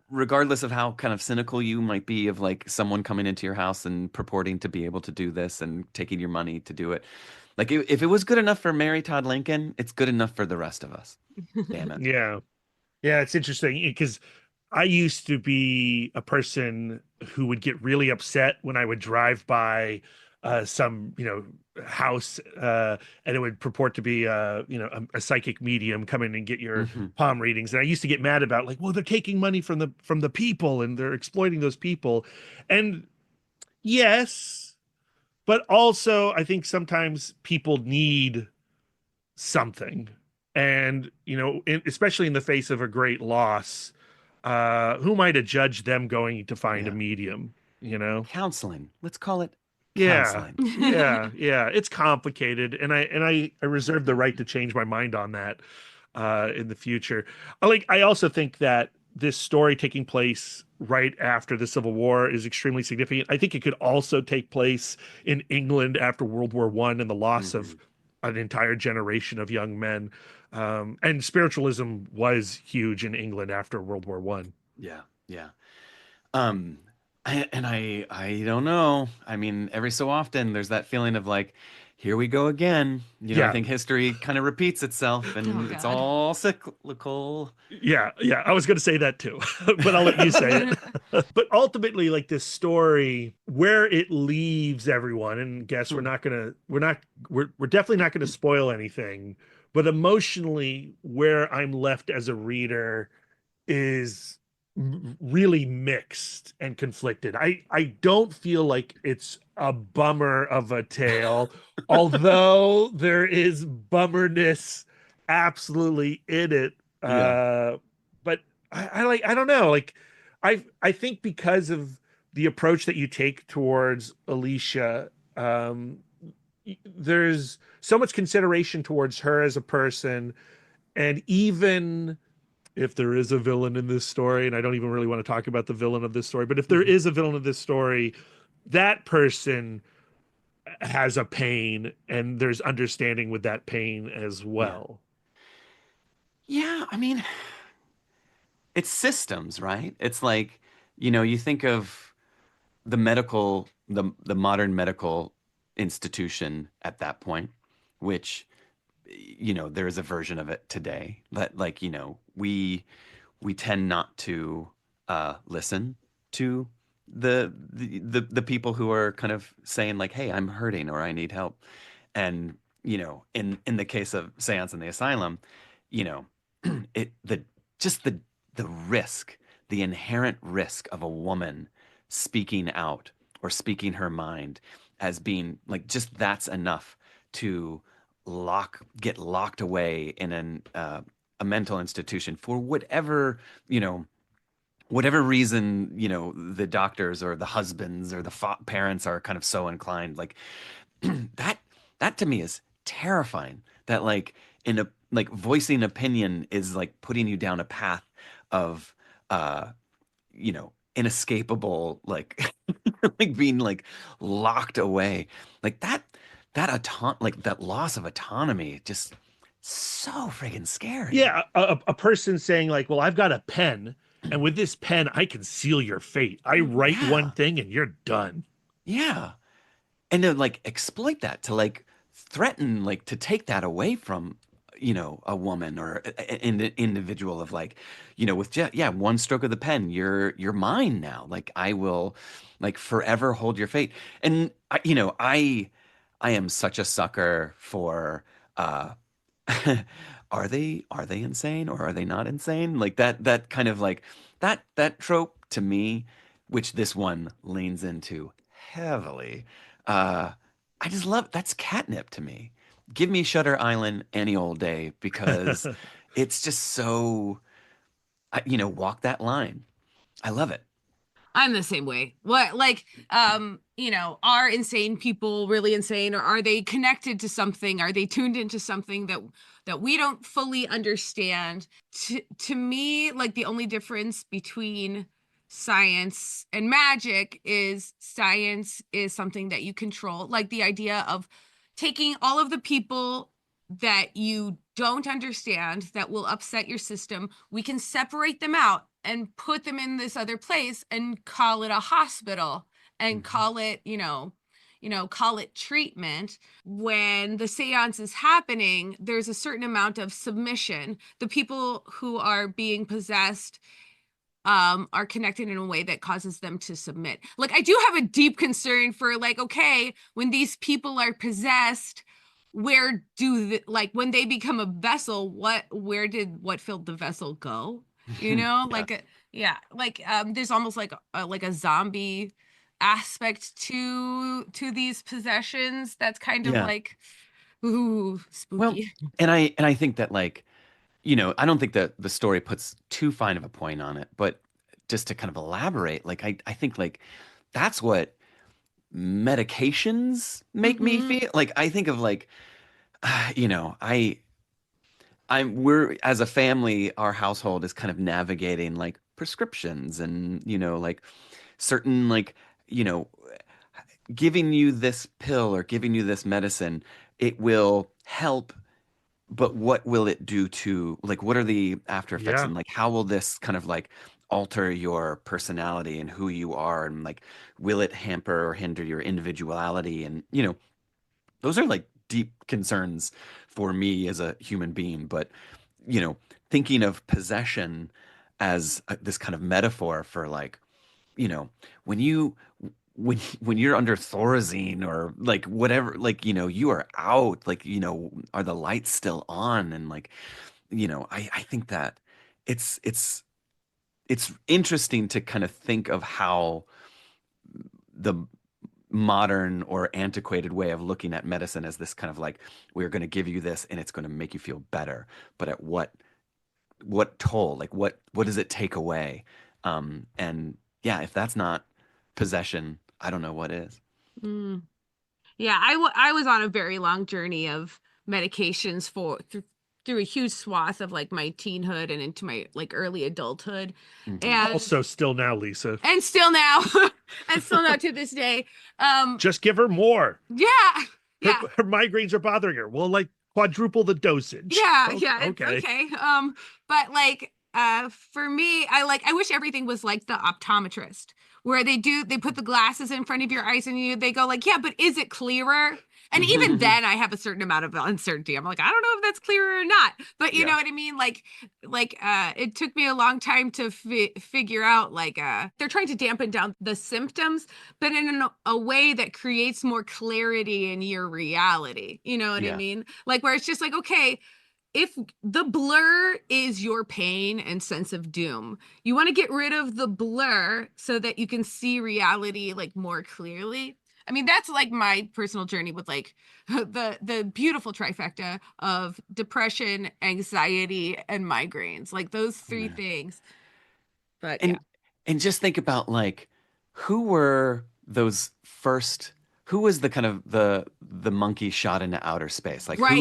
regardless of how kind of cynical you might be of like someone coming into your house and purporting to be able to do this and taking your money to do it. Like if it was good enough for Mary Todd Lincoln, it's good enough for the rest of us. Damn it. Yeah. Yeah, it's interesting because I used to be a person who would get really upset when I would drive by some, house, and it would purport to be, a psychic medium come in and get your Hmm. palm readings. And I used to get mad about like, well, they're taking money from the people and they're exploiting those people. And yes, but also I think sometimes people need something. And, especially in the face of a great loss, who am I to judge them going to find a Yeah. medium, you know? Counseling. Let's call it Yeah. counseling. Yeah. It's complicated. And I reserve the right to change my mind on that in the future. I also think that this story taking place right after the Civil War is extremely significant. I think it could also take place in England after World War One and the loss of Hmm. an entire generation of young men. And spiritualism was huge in England after World War One. Yeah. Yeah. Um, I don't know. I mean, every so often there's that feeling of like, here we go again. I Yeah, think history kind of repeats itself Oh, and it's God. all cyclical. yeah. I was going to say that too, but I'll let you say it. But ultimately, like this story, where it leaves everyone, and guess Hmm. we're definitely not gonna spoil anything. But emotionally, where I'm left as a reader is really mixed and conflicted. I don't feel like it's a bummer of a tale, although there is bummerness absolutely in it. Yeah. But I don't know. Like I think because of the approach that you take towards Alicia, there's so much consideration towards her as a person, and even if there is a villain in this story, and I don't even really want to talk about the villain of this story, but if there Mhm. is a villain of this story, that person has a pain and there's understanding with that pain as Yeah. well. Yeah. I mean, it's systems, right? It's like, you think of the modern medical institution at that point, which, there is a version of it today. But like, we tend not to listen to the people who are kind of saying like, "Hey, I'm hurting or I need help." And in the case of Seance and the Asylum, you know, it the just the risk, the inherent risk of a woman speaking out or speaking her mind as being like just that's enough to get locked away in a mental institution for you know whatever reason the doctors or the husbands or the parents are kind of so inclined like that that to me is terrifying that like in a like voicing opinion is like putting you down a path of uh you know inescapable, like like being like locked away, like like that loss of autonomy, just so freaking scary. Yeah, a person saying like, "Well, I've got a pen, and with this pen, I can seal your fate. I write one Yeah, thing, and you're done." yeah. And to like exploit that, to like threaten, like to take that away from, a woman or an individual, of like, with just, yeah, one stroke of the pen, you're mine now. Like I will like forever hold your fate. And I am such a sucker for uh are they insane or are they not insane? Like that kind of like that trope to me, which this one leans into heavily. Uh, I just love that's catnip to me. Give me Shutter Island any old day because it's just so, walk that line. I love it. I'm the same way. What, like, are insane people really insane, or are they connected to something? Are they tuned into something that we don't fully understand? To me, like, the only difference between science and magic is science is something that you control, like the idea of taking all of the people that you don't understand that will upset your system. We can separate them out and put them in this other place and call it a hospital and Mhm. call it, call it treatment. When the seance is happening, there's a certain amount of submission. The people who are being possessed are connected in a way that causes them to submit. Like, I do have a deep concern for, like, okay, when these people are possessed, where do like when they become a vessel, where did what filled the vessel go? Yeah. Like yeah, like there's almost like a zombie aspect to these possessions that's kind of Yeah. like, ooh, Well, spooky. and I think that like, I don't think that the story puts too fine of a point on it, but just to kind of elaborate, like I think like that's what medications make me Mm-hmm. feel. Like I think of like, you know, we're as a family, our household is kind of navigating like prescriptions and, like certain like, you know, giving you this pill or giving you this medicine, it will help, but what will it do to, like, what are the after effects, Yeah. and like how will this kind of like alter your personality and who you are, and like will it hamper or hinder your individuality? And those are like deep concerns for me as a human being. But thinking of possession as this kind of metaphor for like, you know when you when you're under Thorazine or like whatever, like you are out, like are the lights still on? And like I think that it's it's interesting to kind of think of how the modern or antiquated way of looking at medicine as this kind of like, we're going to give you this and it's going to make you feel better, but at what toll? Like what does it take away? And yeah, if that's not possession, I don't know what is. Mm. Yeah, I was on a very long journey of medications through a huge swath of like my teenhood and into my like early adulthood. Hmm. And Also, still now, Lisa, still now, and still now to this day. Um just give her more. yeah. Her Yeah. her migraines are bothering her. We'll like quadruple the dosage. Yeah, Oh, yeah, it's okay. okay. But like for me, I wish everything was like the optometrist, where they put the glasses in front of your eyes and they go like, yeah, but is it clearer? And even then I have a certain amount of uncertainty. I'm like, I don't know if that's clearer or not. But you know Yeah. what I mean? Like it took me a long time to figure out like they're trying to dampen down the symptoms, but in a way that creates more clarity in your reality. You know what I Yeah. mean? Like where it's just like, okay, if the blur is your pain and sense of doom, you want to get rid of the blur so that you can see reality like more clearly. I mean, that's like my personal journey with like the beautiful trifecta of depression, anxiety, and migraines. Like those three Yeah. things. But yeah. And just think about like, who were those first who was the kind of the monkey shot into outer space? Like Right.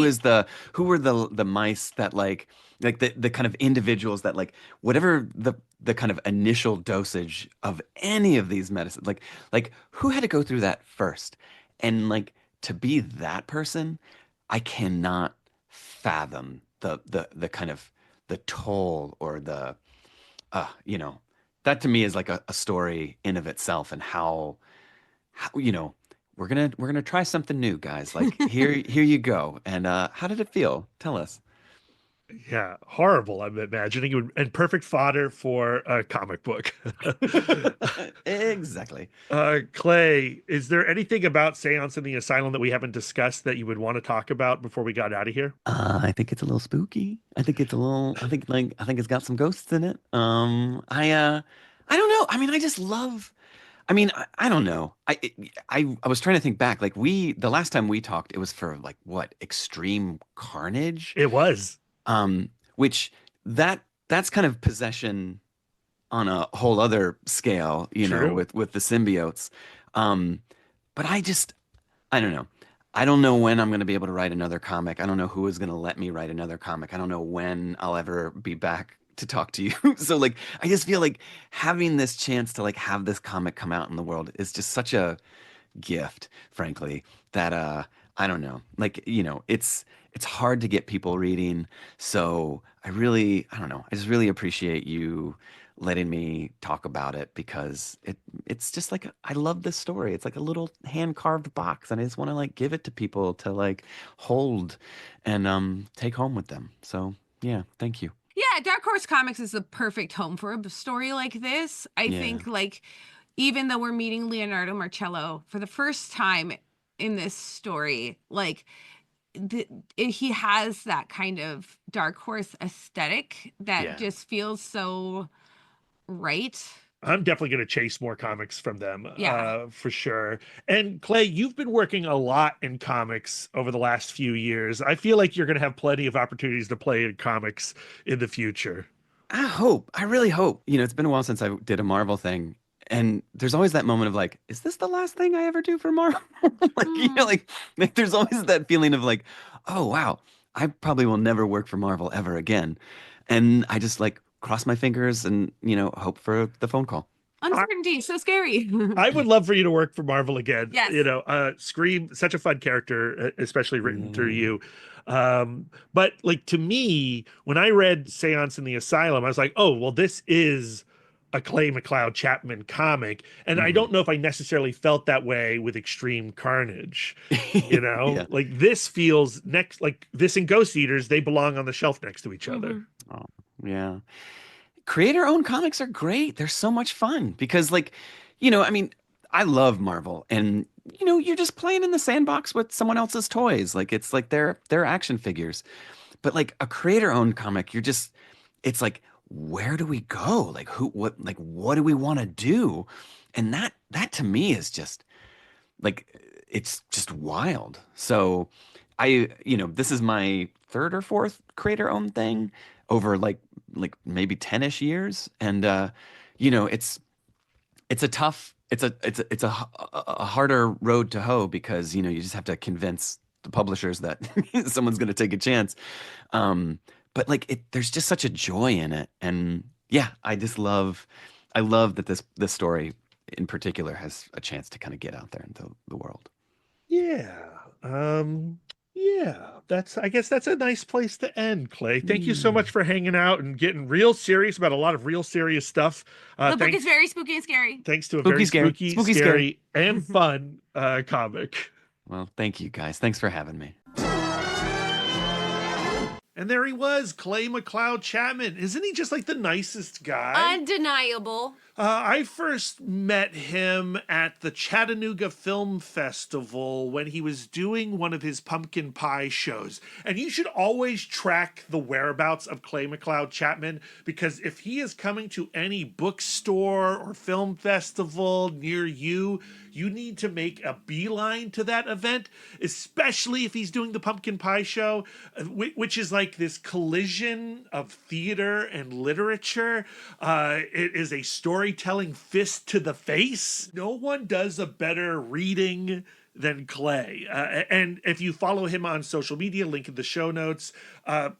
who were the mice that like the kind of individuals that like whatever the kind of initial dosage of any of these medicines, like who had to go through that first? And like to be that person, I cannot fathom the kind of the toll or the you know, that to me is like a story in of itself, and how we're gonna try something new, guys. Like here you go. And how did it feel? Tell us. Yeah, horrible. I'm imagining it would, and perfect fodder for a comic book. Exactly. Clay, is there anything about Seance in the Asylum that we haven't discussed that you would want to talk about before we got out of here? I think it's a little spooky. I think it's a little. I think it's got some ghosts in it. I don't know. I mean, I just love. I mean, I don't know. I was trying to think back. Like the last time we talked, it was for like what, Extreme Carnage, It was. which that's kind of possession on a whole other scale, True. with the symbiotes. Um, but I don't know. I don't know when I'm going to be able to write another comic. I don't know who is going to let me write another comic. I don't know when I'll ever be back to talk to you. So like, I just feel like having this chance to like have this comic come out in the world is just such a gift, frankly, that I don't know. Like, it's hard to get people reading. So I don't know. I just really appreciate you letting me talk about it, because it's just like I love this story. It's like a little hand carved box, and I just want to like give it to people to like hold and take home with them. So yeah, thank you. Yeah, Dark Horse Comics is the perfect home for a story like this. I Yeah. think, like, even though we're meeting Leonardo Marcello for the first time in this story, like, he has that kind of Dark Horse aesthetic that Yeah. just feels so right. I'm definitely going to chase more comics from them, Yeah. for sure. And Clay, you've been working a lot in comics over the last few years. I feel like you're going to have plenty of opportunities to play in comics in the future. I really hope. It's been a while since I did a Marvel thing. And there's always that moment of like, is this the last thing I ever do for Marvel? Like, like there's always that feeling of like, oh wow, I probably will never work for Marvel ever again. And I just like cross my fingers and, hope for the phone call. Uncertainty, so scary. I would love for you to work for Marvel again. Yes. Scream, such a fun character, especially written through Yeah. you. But like to me, when I read Seance in the Asylum, I was like, oh, well, this is a Clay McLeod Chapman comic. And I Mhm. don't know if I necessarily felt that way with Extreme Carnage. Yeah. Like this feels next, like this and Ghost Eaters, they belong on the shelf next to each other. Mhm. Oh, yeah. Creator-owned comics are great. They're so much fun because, like, I mean, I love Marvel, and you're just playing in the sandbox with someone else's toys. Like, it's like they're action figures. But like a creator-owned comic, it's like, where do we go? Like, what do we want to do? And that to me is just like, it's just wild. So this is my third or fourth creator-owned thing over like maybe 10-ish years. And it's a tough it's a harder road to hoe, because you just have to convince the publishers that someone's going to take a chance. But like there's just such a joy in it. And yeah, I love that this story in particular has a chance to kind of get out there into the world. Yeah. Yeah, I guess that's a nice place to end, Clay. Thank you so Mm. much for hanging out and getting real serious about a lot of real serious stuff. The book is very spooky and scary. Thanks to a Spooky very scary. spooky, Spooky scary. scary, and fun comic. Well, thank you guys. Thanks for having me. And there he was, Clay McLeod Chapman. Isn't he just like the nicest guy? Undeniable. I first met him at the Chattanooga Film Festival when he was doing one of his pumpkin pie shows. And you should always track the whereabouts of Clay McLeod Chapman, because if he is coming to any bookstore or film festival near you, you need to make a beeline to that event, especially if he's doing the pumpkin pie show, which is like this collision of theater and literature. It is a storytelling fist to the face. No one does a better reading than Clay. And if you follow him on social media, link in the show notes,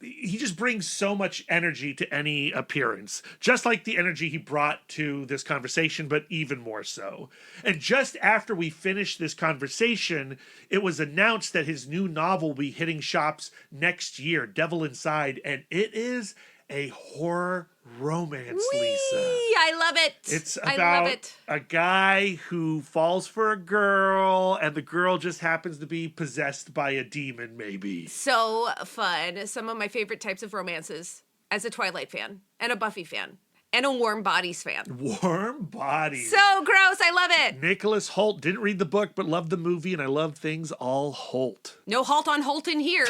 he just brings so much energy to any appearance, just like the energy he brought to this conversation, but even more so. And just after we finished this conversation, it was announced that his new novel will be hitting shops next year, Devil Inside, and it is a horror romance, Lisa. I love it. It's I about love it. a guy who falls for a girl, and the girl just happens to be possessed by a demon, maybe. So fun. Some of my favorite types of romances as a Twilight fan and a Buffy fan and a Warm Bodies fan. Warm Bodies. So gross. I love it. Nicholas Hoult, didn't read the book, but loved the movie, and I love things all Hoult. No halt on Holton here.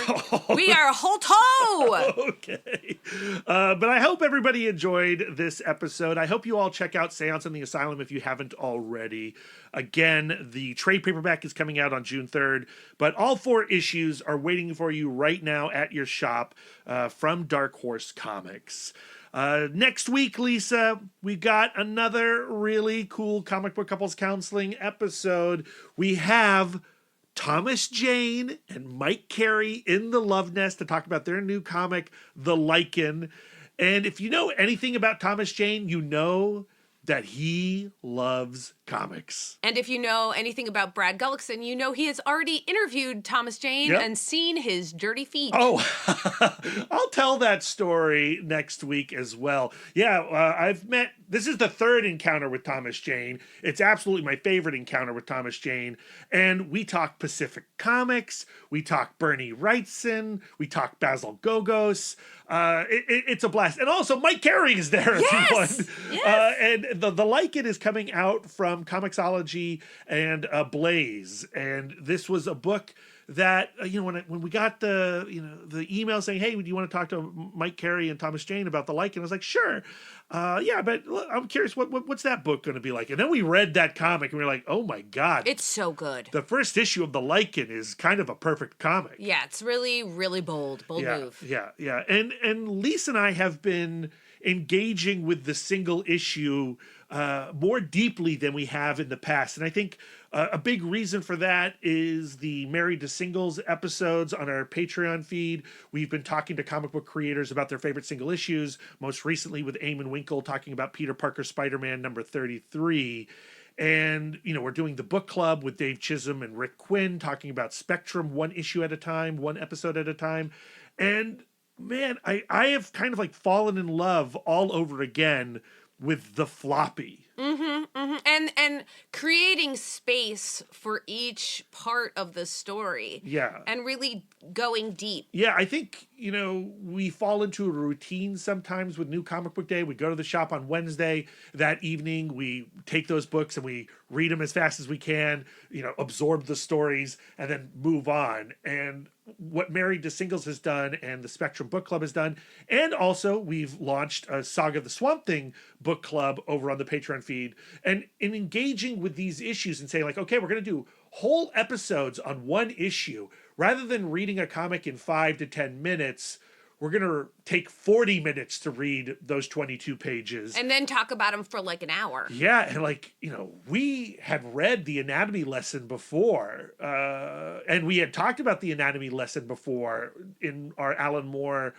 We are Holt-ho. Okay. But I hope everybody enjoyed this episode. I hope you all check out Seance and the Asylum if you haven't already. Again, the trade paperback is coming out on June 3rd, but all 4 issues are waiting for you right now at your shop from Dark Horse Comics. Next week, Lisa, we got another really cool comic book couples counseling episode. We have Thomas Jane and Mike Carey in the Love Nest to talk about their new comic, The Lichen. And if you know anything about Thomas Jane, you know that he loves comics. And if you know anything about Brad Gullickson, you know he has already interviewed Thomas Jane and seen his dirty feet. Oh, I'll tell that story next week as well. Yeah, this is the 3rd encounter with Thomas Jane. It's absolutely my favorite encounter with Thomas Jane. And we talk Pacific Comics, we talk Bernie Wrightson, we talk Basil Gogos. It's a blast. And also Mike Carey is there if you want. Yes. And the Lichen is coming out from Comixology and Blaze. And this was a book that when we got the email saying, hey, do you want to talk to Mike Carey and Thomas Jane about the Lichen? I was like, sure. But I'm curious, what's that book going to be like? And then we read that comic and we were like, oh my God. It's so good. The first issue of the Lichen is kind of a perfect comic. Yeah, it's really, really bold move. Yeah. And Lisa and I have been engaging with the single issue more deeply than we have in the past. And I think a big reason for that is the Married to Singles episodes on our Patreon feed. We've been talking to comic book creators about their favorite single issues, most recently with Eamon Winkle talking about Peter Parker Spider-Man number 33. And, we're doing the book club with Dave Chisholm and Rick Quinn talking about Spectrum one issue at a time, one episode at a time. And man, I have kind of like fallen in love all over again with the floppy. And creating space for each part of the story. Yeah. And really going deep. Yeah, I think, we fall into a routine sometimes with New Comic Book Day. We go to the shop on Wednesday. That evening, we take those books and we read them as fast as we can, absorb the stories, and then move on. And what Married to Singles has done and the Spectrum Book Club has done, and also we've launched a Saga the Swamp Thing book club over on the Patreon feed, and in engaging with these issues and saying like, okay, we're going to do whole episodes on one issue rather than reading a comic in 5 to 10 minutes. We're going to take 40 minutes to read those 22 pages. And then talk about them for like an hour. Yeah, and we had read the anatomy lesson before, and we had talked about the anatomy lesson before in our Alan Moore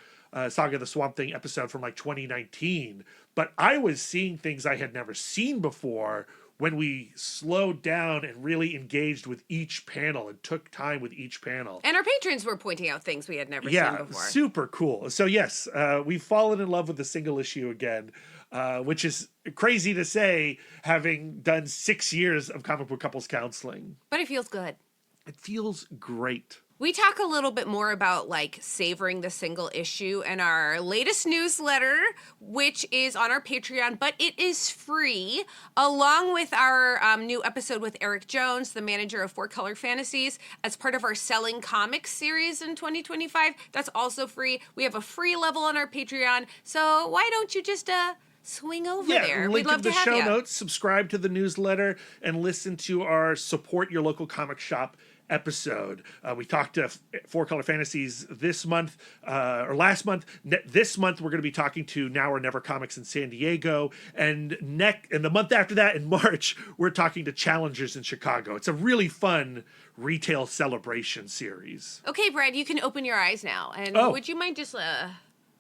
Saga the Swamp Thing episode from like 2019. But I was seeing things I had never seen before when we slowed down and really engaged with each panel and took time with each panel. And our patrons were pointing out things we had never seen before. Yeah, super cool. So yes, we've fallen in love with the single issue again, which is crazy to say, having done 6 years of comic book couples counseling. But it feels good. It feels great. We talk a little bit more about like savoring the single issue in our latest newsletter, which is on our Patreon, but it is free, along with our new episode with Eric Jones, the manager of Four Color Fantasies, as part of our Selling Comics series in 2025. That's also free. We have a free level on our Patreon, so why don't you just swing over there? Link We'd love in the to have show you. notes, subscribe to the newsletter, and listen to our Support Your Local Comic Shop episode. We talked to Four Color Fantasies this month, or last month. This month, we're going to be talking to Now or Never Comics in San Diego. And the month after that, in March, we're talking to Challengers in Chicago. It's a really fun retail celebration series. Okay, Brad, you can open your eyes now. And would you mind just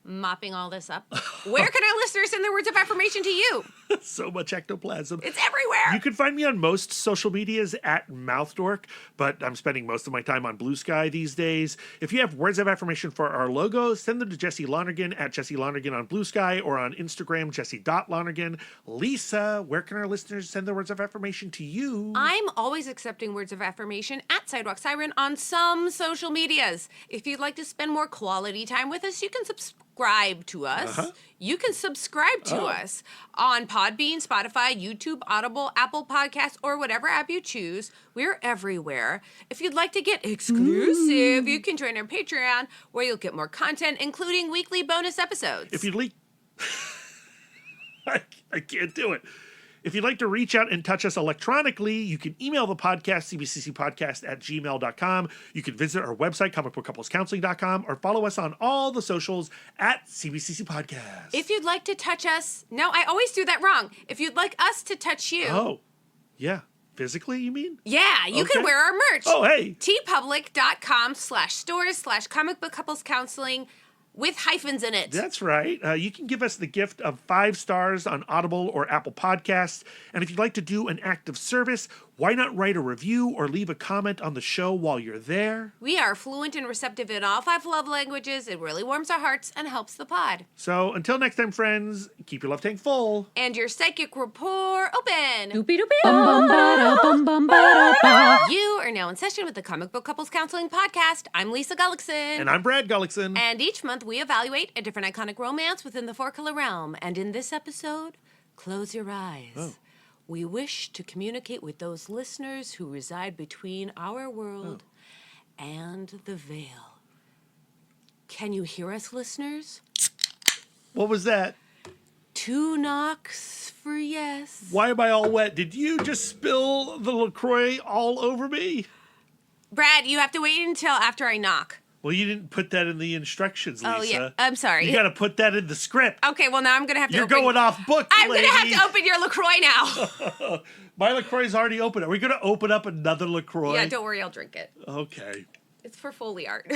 mopping all this up? Where can our listeners send their words of affirmation to you? So much ectoplasm. It's everywhere. You can find me on most social medias at MouthDork, but I'm spending most of my time on Blue Sky these days. If you have words of affirmation for our logo, send them to Jesse Lonergan at Jesse Lonergan on Blue Sky or on Instagram, Jesse.Lonergan. Lisa, where can our listeners send their words of affirmation to you? I'm always accepting words of affirmation at Sidewalk Siren on some social medias. If you'd like to spend more quality time with us, you can subscribe to us. You can subscribe to us on Podbean, Spotify, YouTube, Audible, Apple Podcasts, or whatever app you choose. We're everywhere. If you'd like to get exclusive, you can join our Patreon, where you'll get more content, including weekly bonus episodes. If you'd like... I can't do it. If you'd like to reach out and touch us electronically, you can email the podcast, cbccpodcast@gmail.com. You can visit our website, comicbookcouplescounseling.com, or follow us on all the socials at CBCC Podcast. If you'd like to touch us... No, I always do that wrong. If you'd like us to touch you... Oh, yeah. Physically, you mean? Yeah, you can wear our merch. Oh, hey. tpublic.com/stores/comicbookcouplescounseling with hyphens in it. That's right. You can give us the gift of 5 stars on Audible or Apple Podcasts. And if you'd like to do an act of service, why not write a review or leave a comment on the show while you're there? We are fluent and receptive in all 5 love languages. It really warms our hearts and helps the pod. So until next time, friends, keep your love tank full. And your psychic rapport open. Doopy doopy bum bum ba bum bum ba ba. You are now in session with the Comic Book Couples Counseling Podcast. I'm Lisa Gullickson. And I'm Brad Gullickson. And each month we evaluate a different iconic romance within the 4-color realm. And in this episode, close your eyes. Oh. We wish to communicate with those listeners who reside between our world and the veil. Can you hear us, listeners? What was that? 2 knocks for yes. Why am I all wet? Did you just spill the LaCroix all over me? Brad, you have to wait until after I knock. Well, you didn't put that in the instructions, Lisa. Oh, yeah. I'm sorry. You got to put that in the script. Okay, well, now I'm going to have to You're open... going off book, I'm going to have lady. to open your LaCroix now. My LaCroix's already open. Are we going to open up another LaCroix? Yeah, don't worry, I'll drink it. Okay. It's for Foley art.